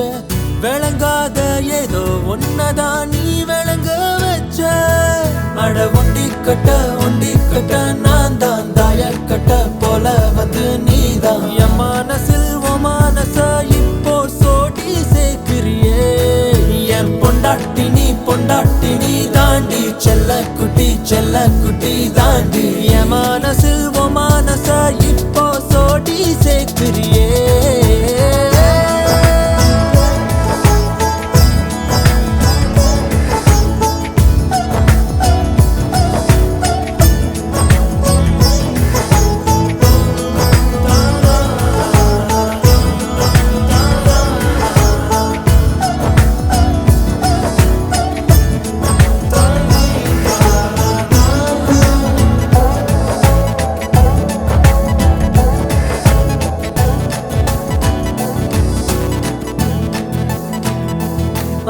விளங்காத ஏதோ ஒன்னதான் நீ விளங்க வச்ச அட ஒண்டி கட்ட நான் தான் தாயக்கட்ட போல வந்து நீதான் என் மனசில் ஓ மனச இப்போ சோடி சேர்க்கிறியே என் பொண்டாட்டி நீ தாண்டி செல்ல குட்டி தாண்டி என் மனசில் ஓ மனச இப்போ சோடி சேர்க்கிறியே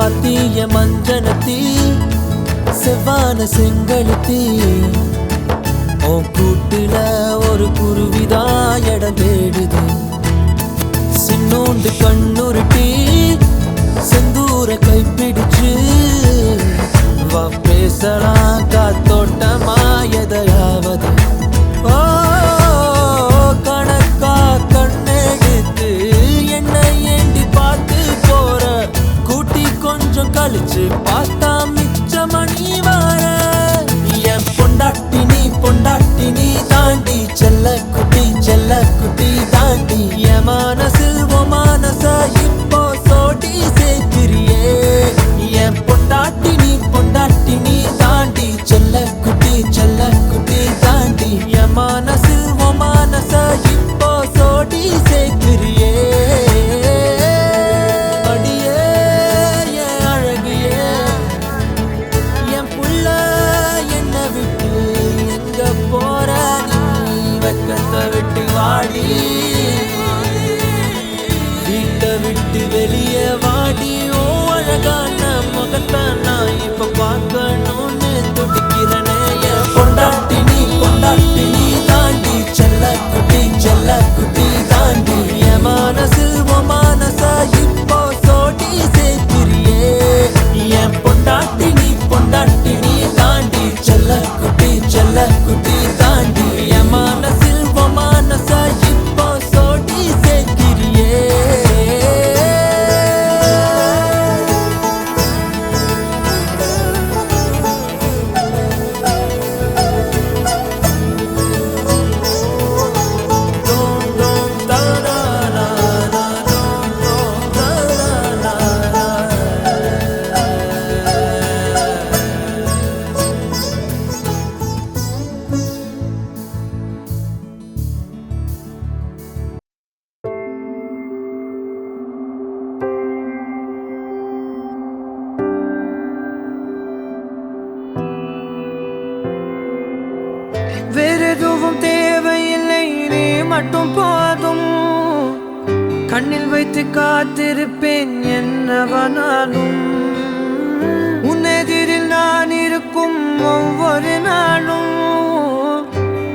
அத்திய மஞ்சனத்தி செவ்வான செங்கழுத்தி உன் கூட்டுல ஒரு குருவிதான் இடம் தேடுது சின்னோண்டு கண்ணுருட்டி செந்தூர கைப்பிடிச்சு வா பேசலாம் காத்தோட்டமா எதையாவது ஓ கணக்கா கண்ணெடுத்து என்னை ஏண்டி பார்த்து போற கூட்டி கொஞ்சம் கழிச்சு பார்த்தா மிச்ச மணி வார என் பொண்டாட்டி நீ தாண்டி செல்ல குட்டி தாண்டி என் மனசில் ஓ மனச இப்போ சோடி சேர்க்கிறியே என் பொண்டாட்டி நீ தாண்டி செல்ல குட்டி தாண்டி என் மனசில் ஓ மனச இப்போ சோடி சேர்க்கிறியே அடியே என் அழகியே என் புள்ள என்ன விட்டு எங்க போற நீ வெக்கத்தை விட்டு வாடி வீட்டை விட்டு வெளியே வாடி ஓ அழகான முகத்தை நான் இப்ப பார்க்கணும்னு துடிக்கிறனே என் பொண்டாட்டி நீ தாண்டி செல்ல குட்டி தாண்டி என் மனசில் ஓ மனச இப்போ சோடி சேர்க்கிறியே என் பொண்டாட்டி நீ தாண்டி செல்ல குட்டி தாண்டி என் மனசில் ஓ மனச இப்போ சோடி சேர்க்கிறியே வேறெதுவும் தேவையில்லை நீ மட்டும் போதும் கண்ணில் வைத்து காத்திருப்பேன் என்னவனாலும் உன்னெதிரில் நான் இருக்கும் ஒவ்வொரு நாளும்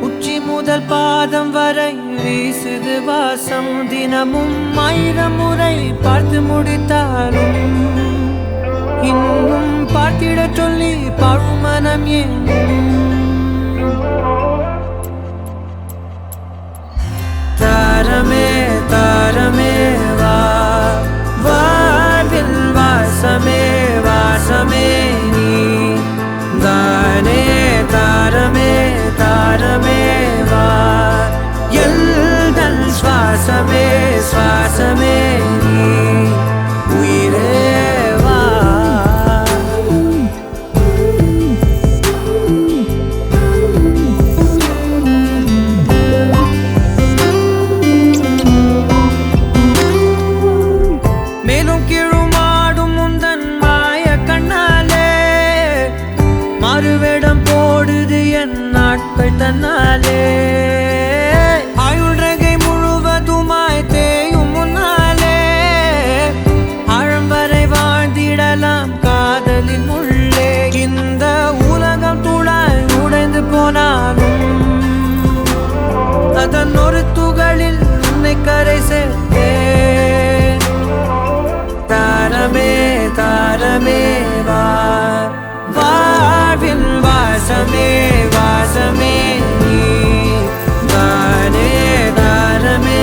உச்சி முதல் பாதம் வரை வீசுது வாசம் தினமும் 1000 முறை பார்த்து முடித்தாலும் இன்னும் பார்த்திட சொல்லி பழுமனம் ஏனும் தாரமே வா வாழ்வில் வாசமே நீ தானே தாரமே வா எல்தல் சுவாசமே நீ உயிரே வா அதன் ஒரு துகளில் உன்னை கரை சேர்த்தேன். தாரமே தாரமே வா, வாழ்வின் வாசமே வாசமே நீ தானே. தாரமே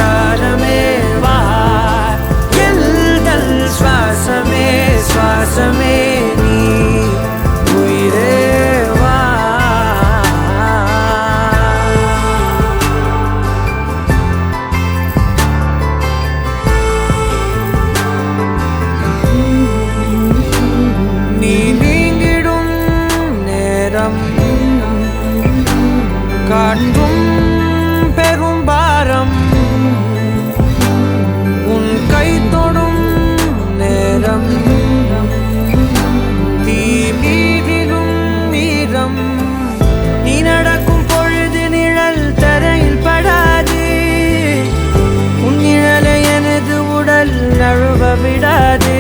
தாரமே வா, எல்தல் சுவாசமே சுவாசமே நீ உயிரே வா. நீ நீங்கிடும் நேரம் காட்டும் பெரும் பாரம், உன் கை தொடும் நேரம் தீ மீதிலும் மீறம். நீ நடக்கும் பொழுது நிழல் தரையில் படாது, உன் நிழலை எனது உடல் நழுவ விடாது.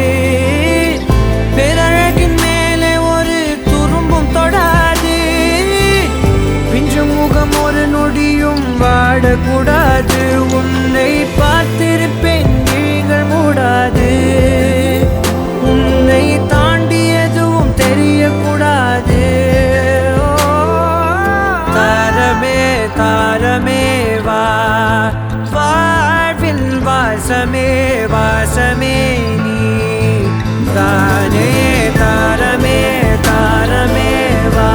பேரழகின் மேலே ஒரு துரும்பும் தொடாது, பிஞ்சு முகம் ஒரு நொடியும் வாடக்கூடாது. உன்னை பார்த்திருப்பேன் விழிகள் மூடாது, உன்னை தாண்டி எதுவும் தெரியக்கூடாது. ஓ, தாரமே தாரமே வா, வாழ்வின் வாசமே வாசமே நீ தானே. தாரமே தாரமே வா,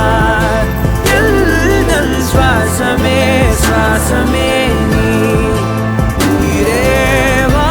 எல்தல் சுவாசமே சுவாசமே நீ உயிரே வா.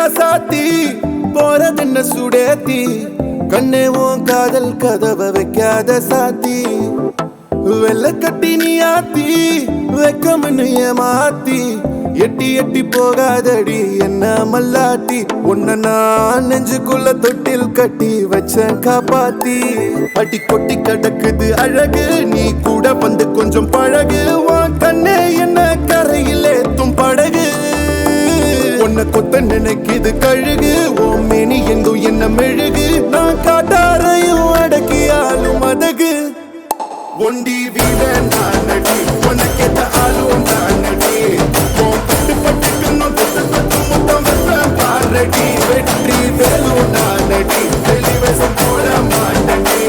ராசாத்தி போறதென்ன சுடேத்தி கண்ணே உன் காதல் கதவை வைக்காத சாத்தி வெள்ள கட்டி நீ ஆத்தி வெக்கம்னு ஏமாத்தி எட்டி எட்டி போகாதடி என்ன மல்லாட்டி உன்ன நான் நெஞ்சுக்குள்ள தொட்டில் கட்டி வச்ச காப்பாத்தி அடி கொட்டி கிடக்குது அழகு நீ கூட வந்து கொஞ்சம் பழகு உன் கண்ணே என்ன கரையில் ஏத்தும் படகு உன்னை கொத்த நினைக்குது கழுகு ஓ மேனி எங்கும் என்ன மெழுகு நான் காட்டாரையும் அடக்கியாலும் அதகு ஒண்டி வீட நானடி உனக்கேத்த ஆளும் நானடி பட்டு பட்டுக்கணும் தொட்டு தொட்டு முத்தம் வெப்பம் பாரடி வெற்றி வேலும் நானடி வெளிவசம் போட மாட்டடி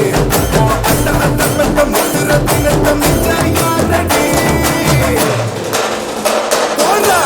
அந்த அந்த பட்ட முத்துரத்தினத்த மிச்ச யாரடி போடா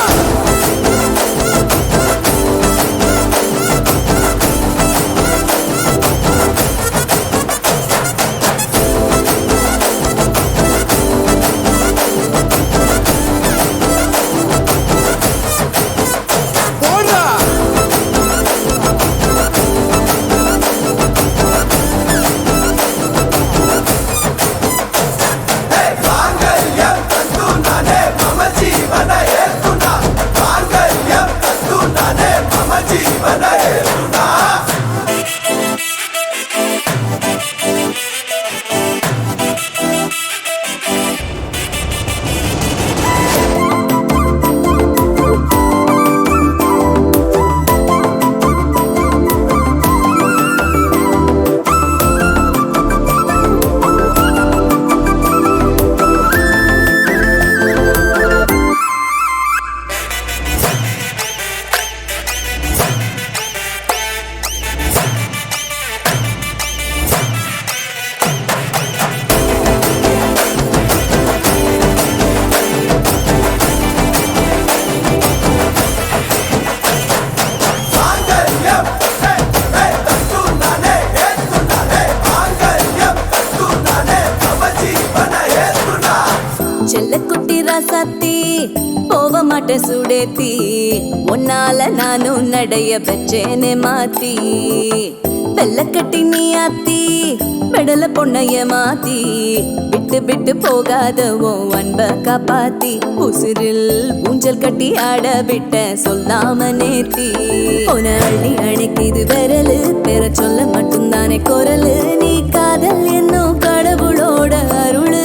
செல்லக்குட்டி ராசாத்தி போக மாட்டேன் சுடேத்தி உன்னால நானும் நடைய பெச்சேனே மாத்தி வெள்ளக்கட்டி நீ ஆத்தி பெடல பொண்ணைய மாத்தி விட்டு விட்டு போகாத உன் அன்ப காப்பாத்தி உசிரில் ஊஞ்சல் கட்டி ஆட விட்ட சொல்லாம நேத்தி உன அள்ளி அணைக்குது விரலு பெற சொல்ல மட்டும்தானே குரலு நீ காதல் என்னும் கடவுளோட அருளு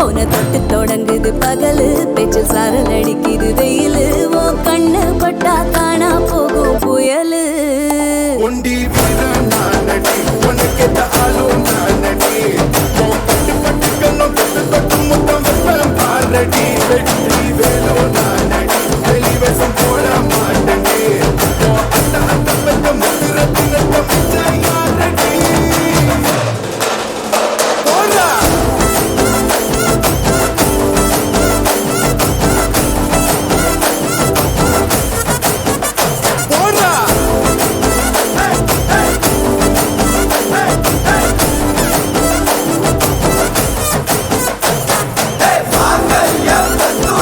உன தொட்டு தொடங்குது பகலு பேச்சு சாரல் அடிக்குது வெயிலு ஓ கண்ணு பட்டா காணா போகும் புயலு ஒண்டி வீர நானடி உனக்கேத்த ஆளும் நானடி பட்டு பட்டுக்கணும் தொட்டு தொட்டு முத்தம் வெப்பம் பாரடி வெற்றி வேலும் நானடி வெளிவசம் போட மாட்டடி அந்த அந்த பட்ட முத்துரத்தினத்த மிச்ச யாரடி போடா போடா மாங்கல்யம் தந்து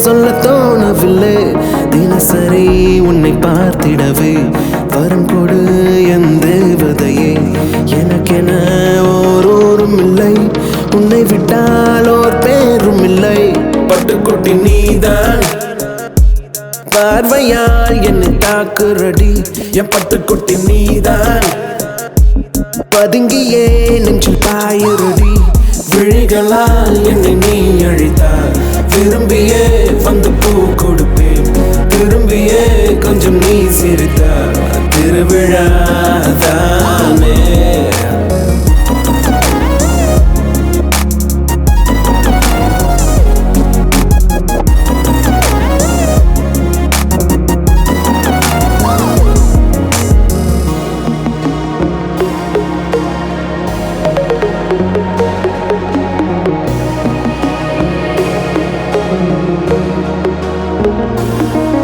சொல்ல தோணவில்லை. தினசரி உன்னை பார்த்திடவே வரம் கொடு என் தேவதையே. எனக்கென ஓரோரும் இல்லை, உன்னை விட்டால் ஓர் பேரும் இல்லை. பட்டுக்குட்டி நீதான், பார்வையால் என்னை தாக்குறடி. என் பட்டுக்குட்டி நீதான், பதுங்கியே நெஞ்சில் பாயுறடி. விழிகளால் என்னை நீ அழித்தால் விரும்பியே வந்து பூ கொடுப்பேன். திரும்பியே கொஞ்சம் நீ சிரித்தால் திருவிழாதானே.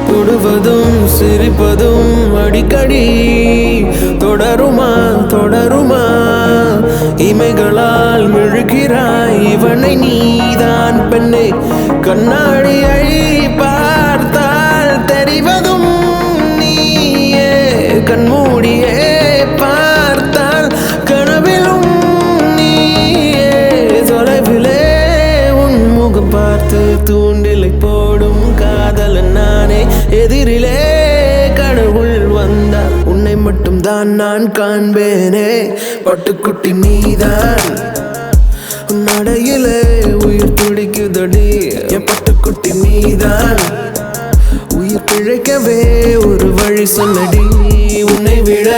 தொடுவதும் சிரிப்பதும் அடிக்கடி தொடருமா தொடருமா. இமைகளால் மிழுகிறாய் இவனை நீதான் பெண்ணே. கண்ணாடியை பார்த்தால் தெரிவதும் நீயே, கண்மூடியே பார்த்தால் கனவிலும் நீயே. தொலைவிலே உன் முகம் பார்த்து தூண்டிலை போடும் காதலன் நானே. எதிரிலே கடவுள் வந்தால் உன்னை மட்டும் தான் நான் காண்பேனே. பட்டுக்குட்டி நீதான், நடையிலே உயிர் துடிக்குதடி. என் பட்டுக்குட்டி நீதான், உயிர் பிழைக்கவே ஒரு வழி சொல்லடி. உன்னை விட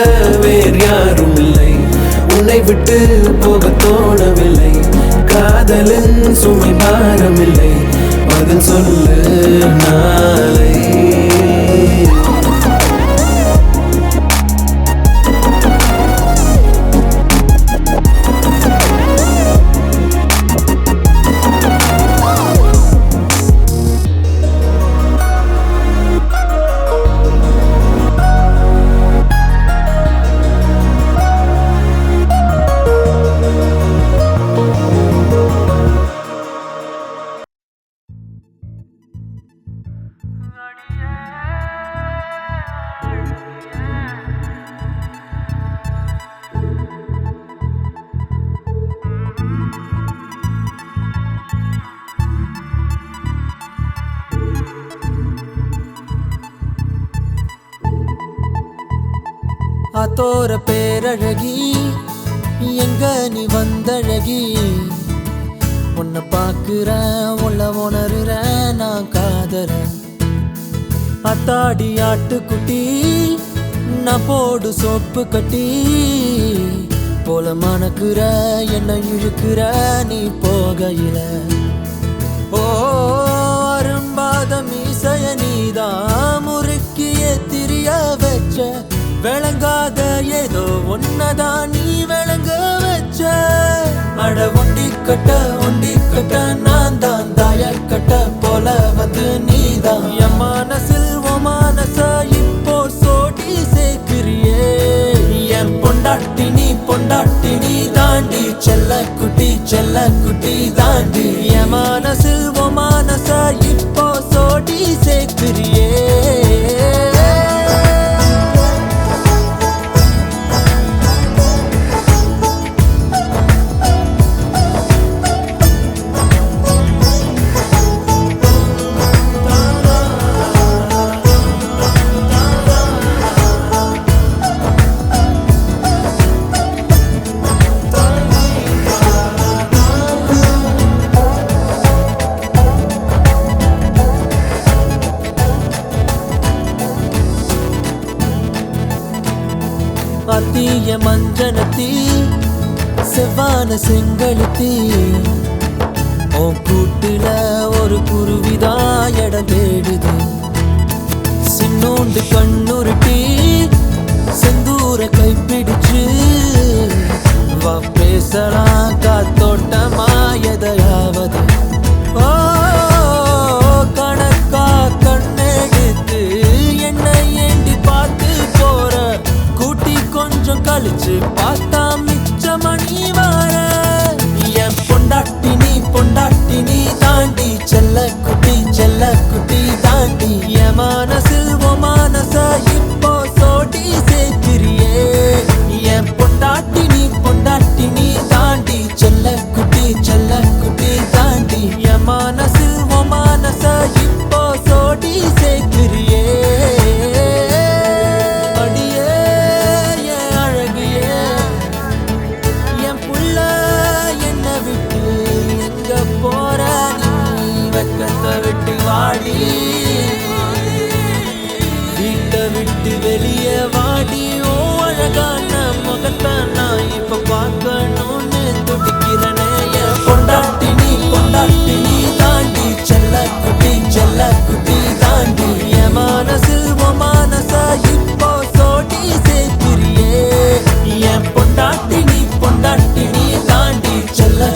வேறு யாரும் இல்லை, உன்னை விட்டு போக தோணவில்லை. காதலின் சுமை பாரமில்லை, பதில் சொல்லு நாளை. ஆத்தோர பேரழகி, எங்க நீ வந்தழகி. உன்னை பார்க்கிறேன், உள்ள உணர்றேன், நான் காதறேன். அத்தாடி ஆட்டுக்குட்டி, நான் போடு சோப்பு கட்டி. போல மணக்குற என்ன இழுக்கிற நீ போகையில. ஓ அரும்பாத மீசைய நீதான் முறுக்கிய திரிய வச்ச. விளங்காத ஏதோ ஒன்னதான் நீ விளங்க வச்ச. அட ஒண்டி கட்ட நான் தான் தாயக்கட்ட போல வந்து நீதான். என் மனசில் ஓ மனச இப்போ சோடி சேர்க்கிறியே. என் பொண்டாட்டி நீ தாண்டி, செல்ல குட்டி தாண்டி. என் மனசில் ஓ மனச இப்போ சோடி சேர்க்கிறியே. அத்திய மஞ்சனத்தி செவ்வான செங்கழுத்தி. உன் கூட்டுல ஒரு குருவிதா இடம் தேடுது. சின்னோண்டு கண்ணுருட்டி செந்தூர கைப்பிடிச்சு. வா பேசலாம் காத்தோட்டமா எதையாவது. ஓ கணக்கா கண்ணெடுத்து என்னை ஏண்டி பார்த்து போற. கூட்டி கொஞ்சம் கழிச்சு பார்த்தா மிச்ச மணி வார. என் பொண்டாட்டி நீ தாண்டி, செல்ல குட்டி வாடி வீட்டை விட்டு வெளியே வாடி ஓ அழகான முகத்தை நான் இப்ப பார்க்கணும்னு துடிக்கிறனே என் பொண்டாட்டி நீ தாண்டி செல்ல குட்டி தாண்டி என் மனசில் உன் மனசா இப்போ சோடி சேர்க்கிறியே என் பொண்டாட்டி நீ தாண்டி செல்ல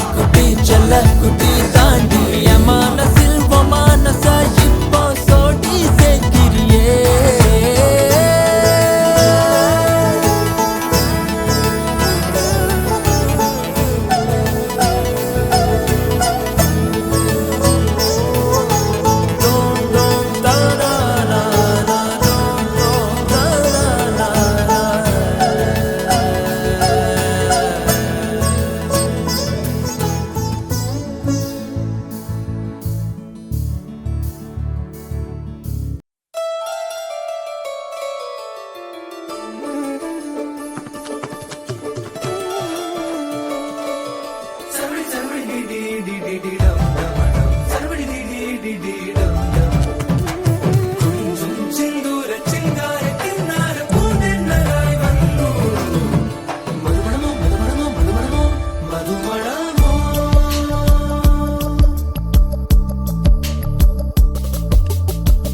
குட்டி தாண்டி என் மனசில் உன் மனசா இப்போ சோடி சேர்க்கிறியே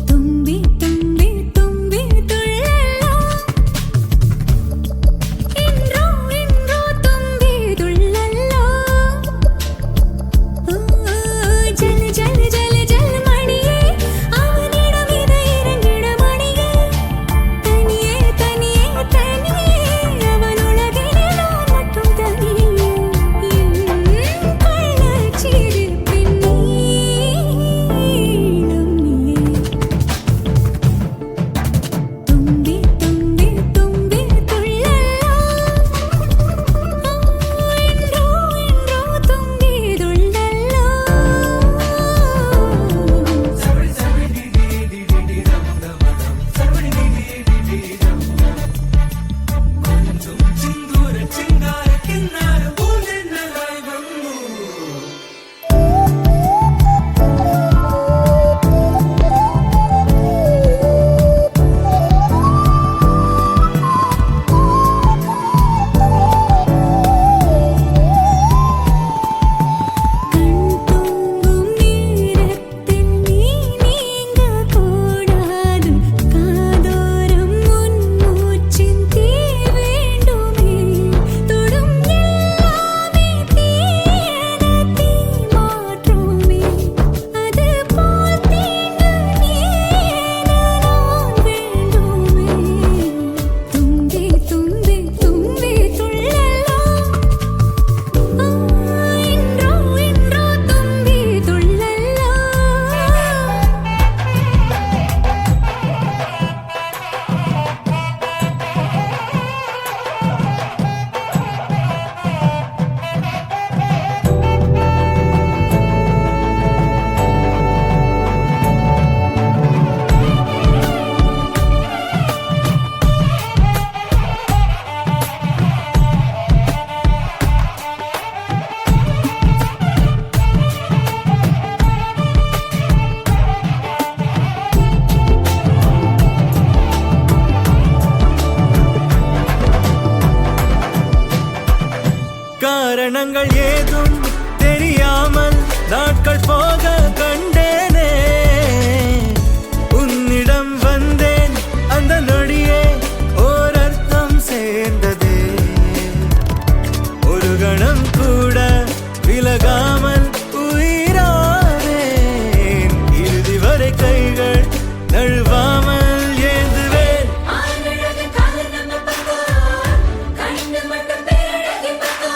தும்பி தும்பி தும்பி துள்ளலா இன்றோ தும்பி துள்ளலா ஜல் மணியே அவனிடம் இதை இறங்கிட மணியே தனியே அவன் உலகிலே நான் மட்டும் தனியே என் கள்ளச்சிறு பெண்ணீடம் நீயே தும்பி தும்பி தும்பி துள்ளலா இன்றோ தும்பி துள்ளலா கண் தூங்கும் நேரத்தில் நீ நீங்க கூடாது காதோரம் உன் மூச்சின் தீ வேண்டுமே தொடும் எல்லாமே தீயன தீ மாற்றுமே அது போல் தீங்கு நீயென நான் வேண்டுமே தும்பி தும்பி தும்பி துள்ளலா இன்றோ தும்பி துள்ளலா காரணங்கள் ஏதும் தெரியாமல் நாட்கள் போக கண்டேனே உன்னிடம் வந்தேன் அந்த நொடியே ஓர் அர்த்தம் சேர்ந்ததே ஒரு கணம் கூட விலகாமல் உயிரானேன் இறுதி வரை கைகள் நழுவாமல் ஏந்துவேன் கண்ணு மட்டும் பேரழகி பக்கம்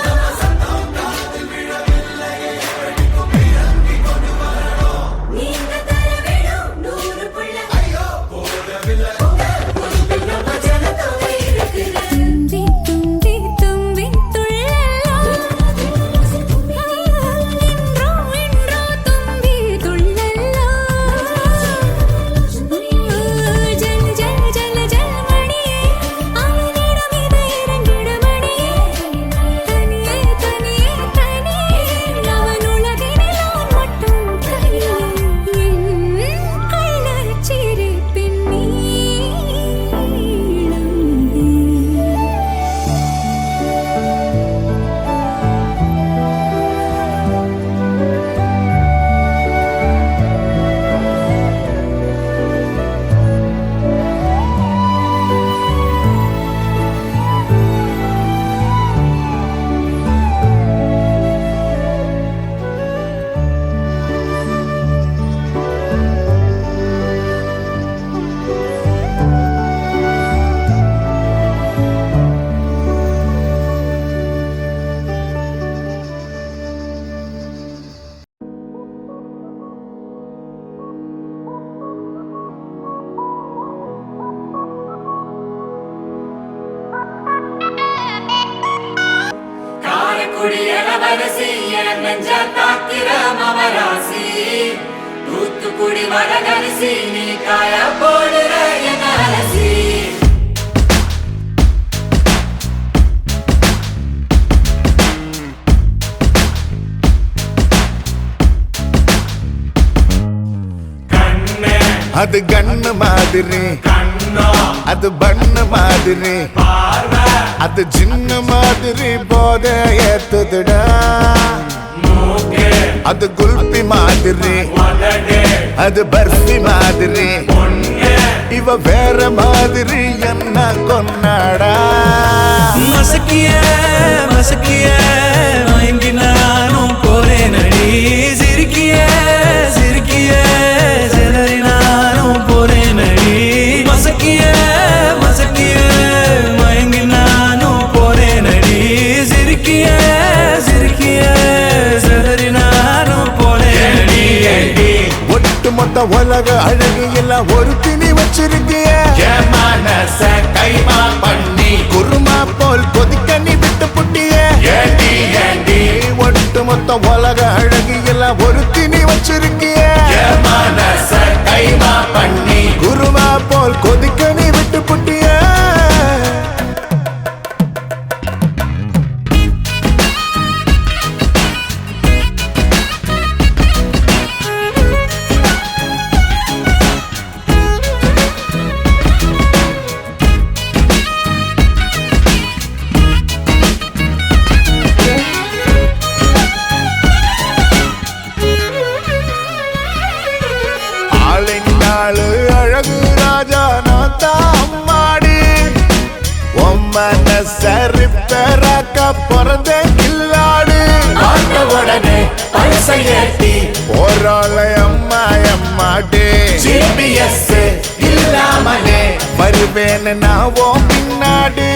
இளவரசி என் நெஞ்ச தாக்கிற மவராசி தூத்துக்குடி வரகரிசி நீ காய போடுற என் அலசி அது கண்ணு மாதிரி அது பண்ணு மாதிரி அது சின்ன மாதிரி போத ஏத்துதுடா அது குல்பி மாதிரி அது பர்ஃபி மாதிரி இவ வேற மாதிரி என்ன கொண்டாடா மசக்கிய மசக்கிய மயங்கி நானும் போறேன் அடி சிரிக்கிய சிரிக்கிய சிதறி நானும் போறேன் அடி மசக்கிய மசக்கிய மயங்கி நானும் போறேன் அடி சிரிக்கிய சிரிக்கிய சிதறி நானும் போறேன் அடி ஒட்டு மொத்த உலக அழகு எல்லாம் ஒரு திணி வச்சிருக்கிய மனச கைமா பண்ணி குருமா போல் கொதிக்க நீ விட்டு புட்டிய ஒட்டு மொத்த உலக அழகு எல்லாம் ஒரு திணி வச்சிருக்கிய மனச கைமா பண்ணி குருமா போல் கொதிக்க நீ விட்டு புட்டிய அழகு ராஜா நான் தாம்மாடி சரி பெறாக்க பிறந்த கில்லாடு உடனே பரிசை ஏத்தி போராளை அம்மா அம்மாடி ஜிபிஎஸ் இல்லாமலே வருவேன் நான் ஓ பின்னாடி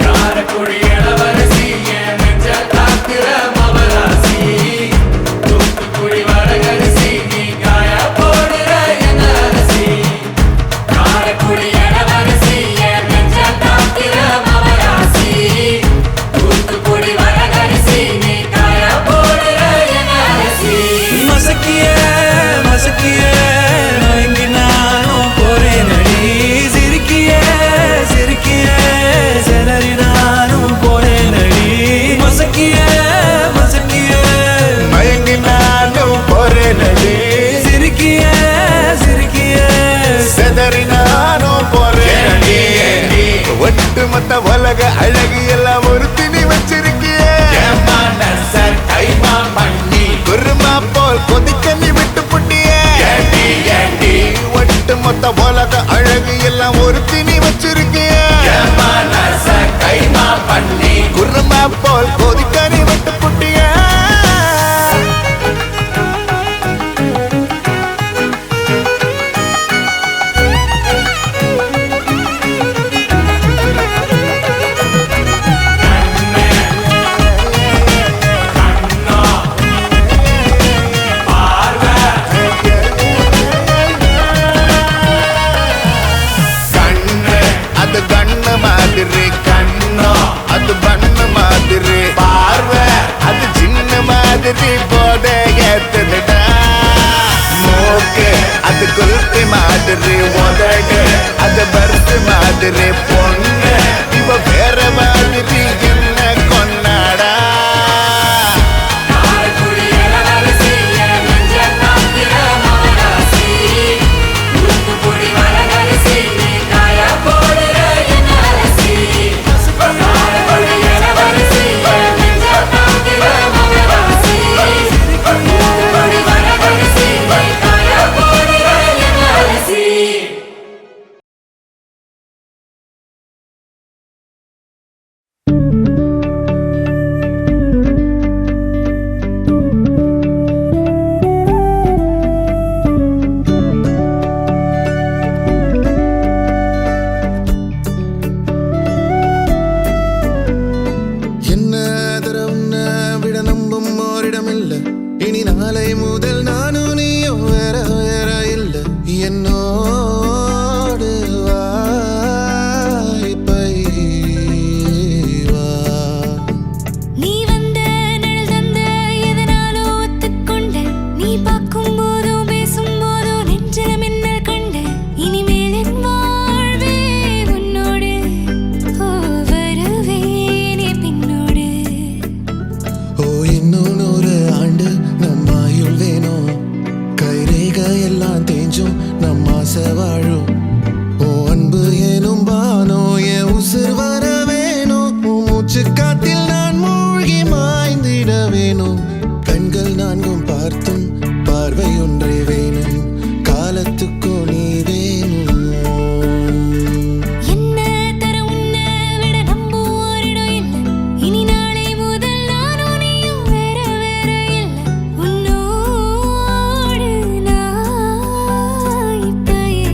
காரக்குடி இளவரசி என் நெஞ்ச தாக்குற மவராசி தூத்துக்குடி வரகரிசி நீ காய போடுற என் அலசி காரக்குடி இளவரசி என் நெஞ்ச தாக்குற மவராசி தூத்துக்குடி வரகரிசி நீ காய போடுற என் அலசி மசக்கிய மசக்கிய மயங்கி நானும் போறேன் அடி சிரிக்கிய சிரிக்கிய சிதறி நானும் போறேன் அடி மசக்கிய மசக்கிய மயங்கி நானும் போறேனடி சிரிக்கிய சிரிக்கிய செதறி நானும் போறேனடி ஒட்டு மொத்த உலக அழகு எல்லாம் ஒரு திணி வச்சிருக்கிய மனச கைமா பண்ணி குருமா போல் கொதிக்க நீ விட்டு புட்டிய ஒட்டு மொத்த உலக அழகு எல்லாம் ஒரு திணி வச்சிருக்கிய மனச கைமா பண்ணி குருமா போல் கொதிக்க நீ விட்டு புட்டிய அது கண்ணு மாதிரி கண்ணோ அது பண்ணு மாதிரி பார்வை அது சின்ன மாதிரி போத ஏத்துடா மூக்கு அது குல்பி மாதிரி உதடு அது பருத்து மாதிரி பொண்ணு இவ வேற மாதிரி ஆசை வாழும் உன் அன்பு எனும் பானோ என் உசுர் வர வேணும் உன் மூச்சு காத்தில் நான் மூழ்கி மாய்ந்திட வேணும் கண்கள் நான்கும் பார்த்தும் பார்வை ஒன்றே வேணும் காலத்துக்கோ நீ வேணும் என்ன தர உன்னை விட நம்புவோரிடம் இல்லை இனி நாளை முதல் நானும் நீயும் வேற வேற இல்லை உன்னோடு நான் இப்பயே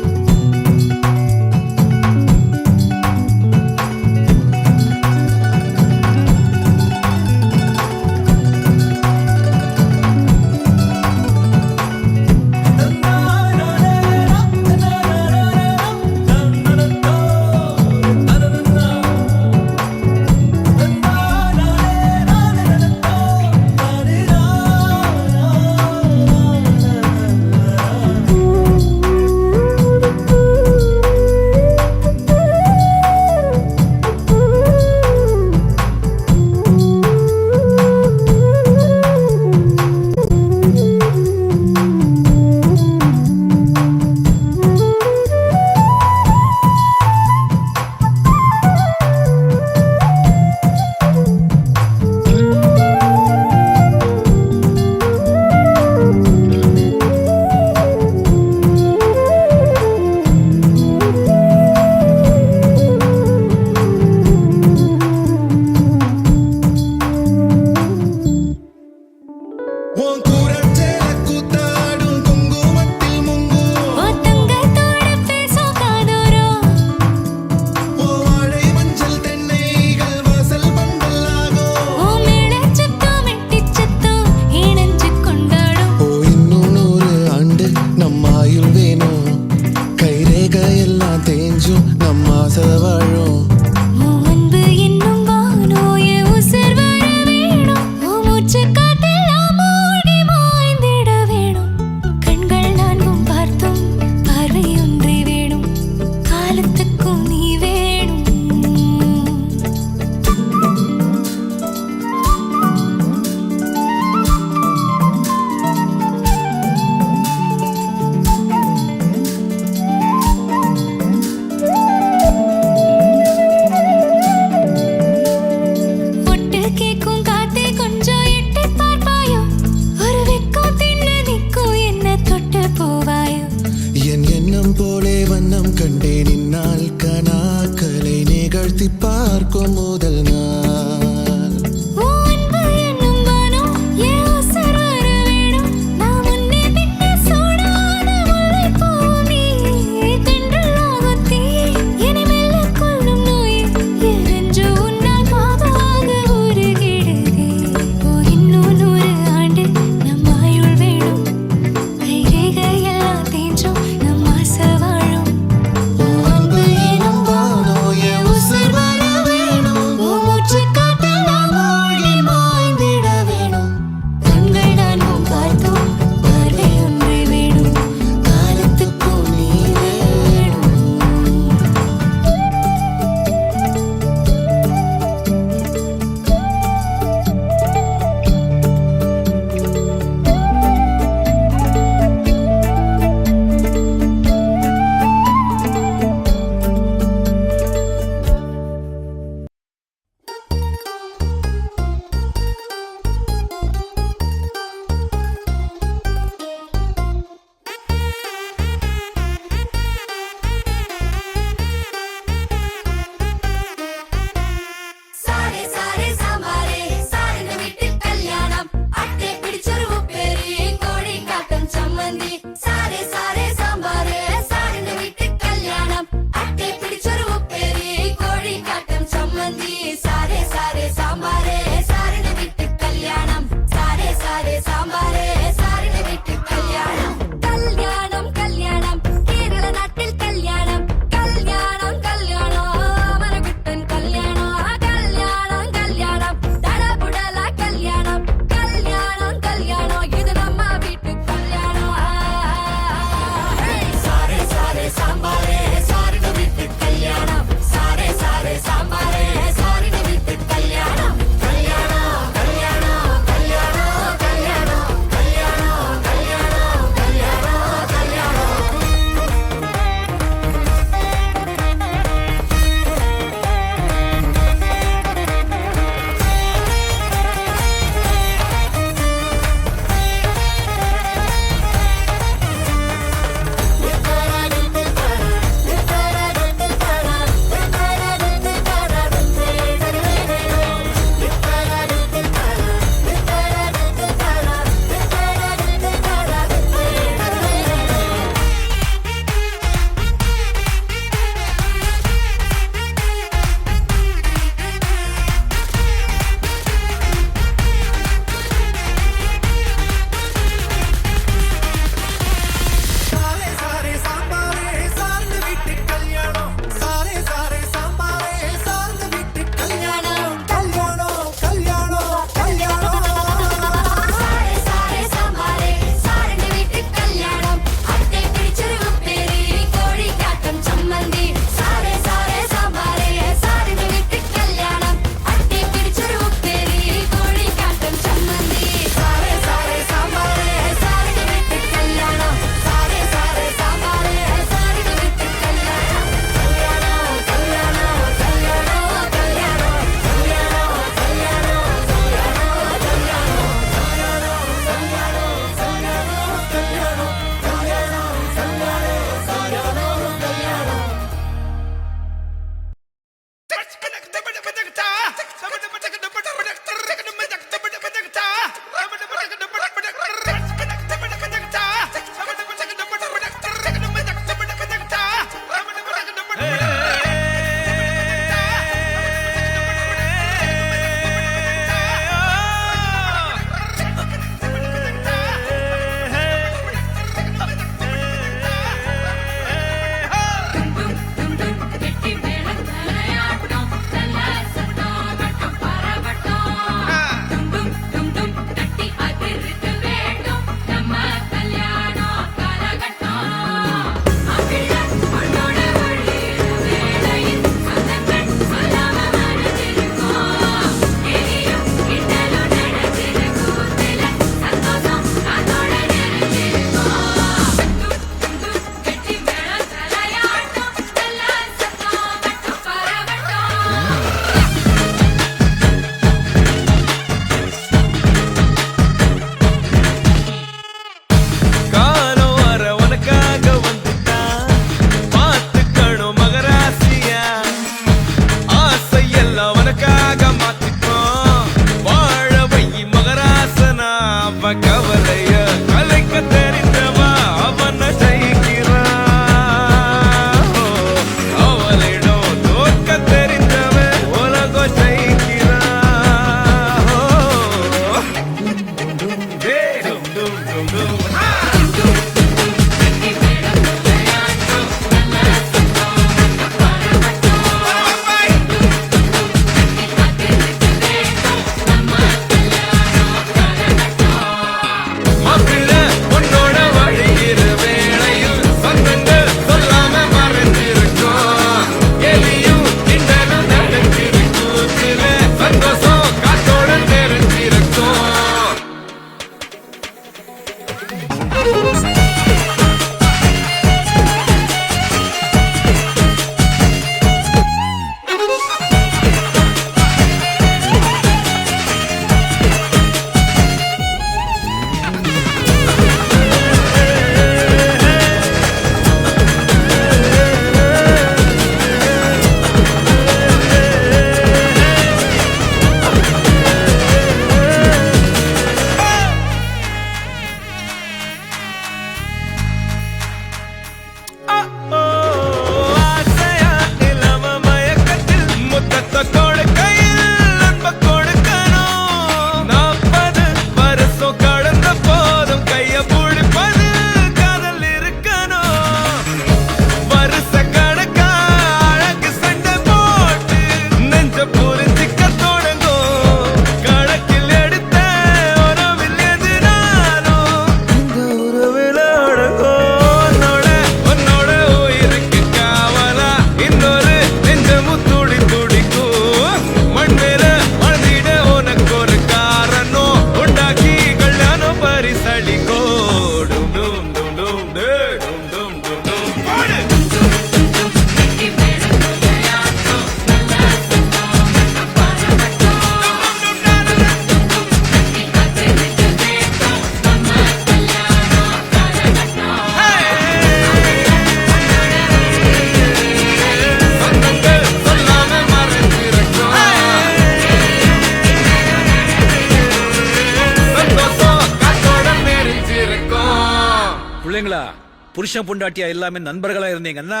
நீங்களா புருஷன் பொண்டாட்டியா எல்லாமே நண்பர்களா இருந்தீங்கன்னா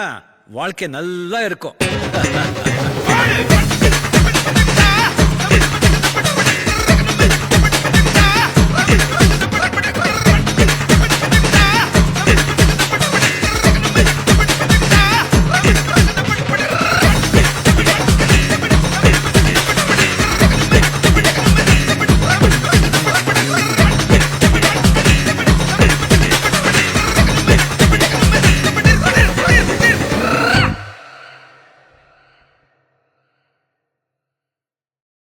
வாழ்க்கை நல்லா இருக்கும்.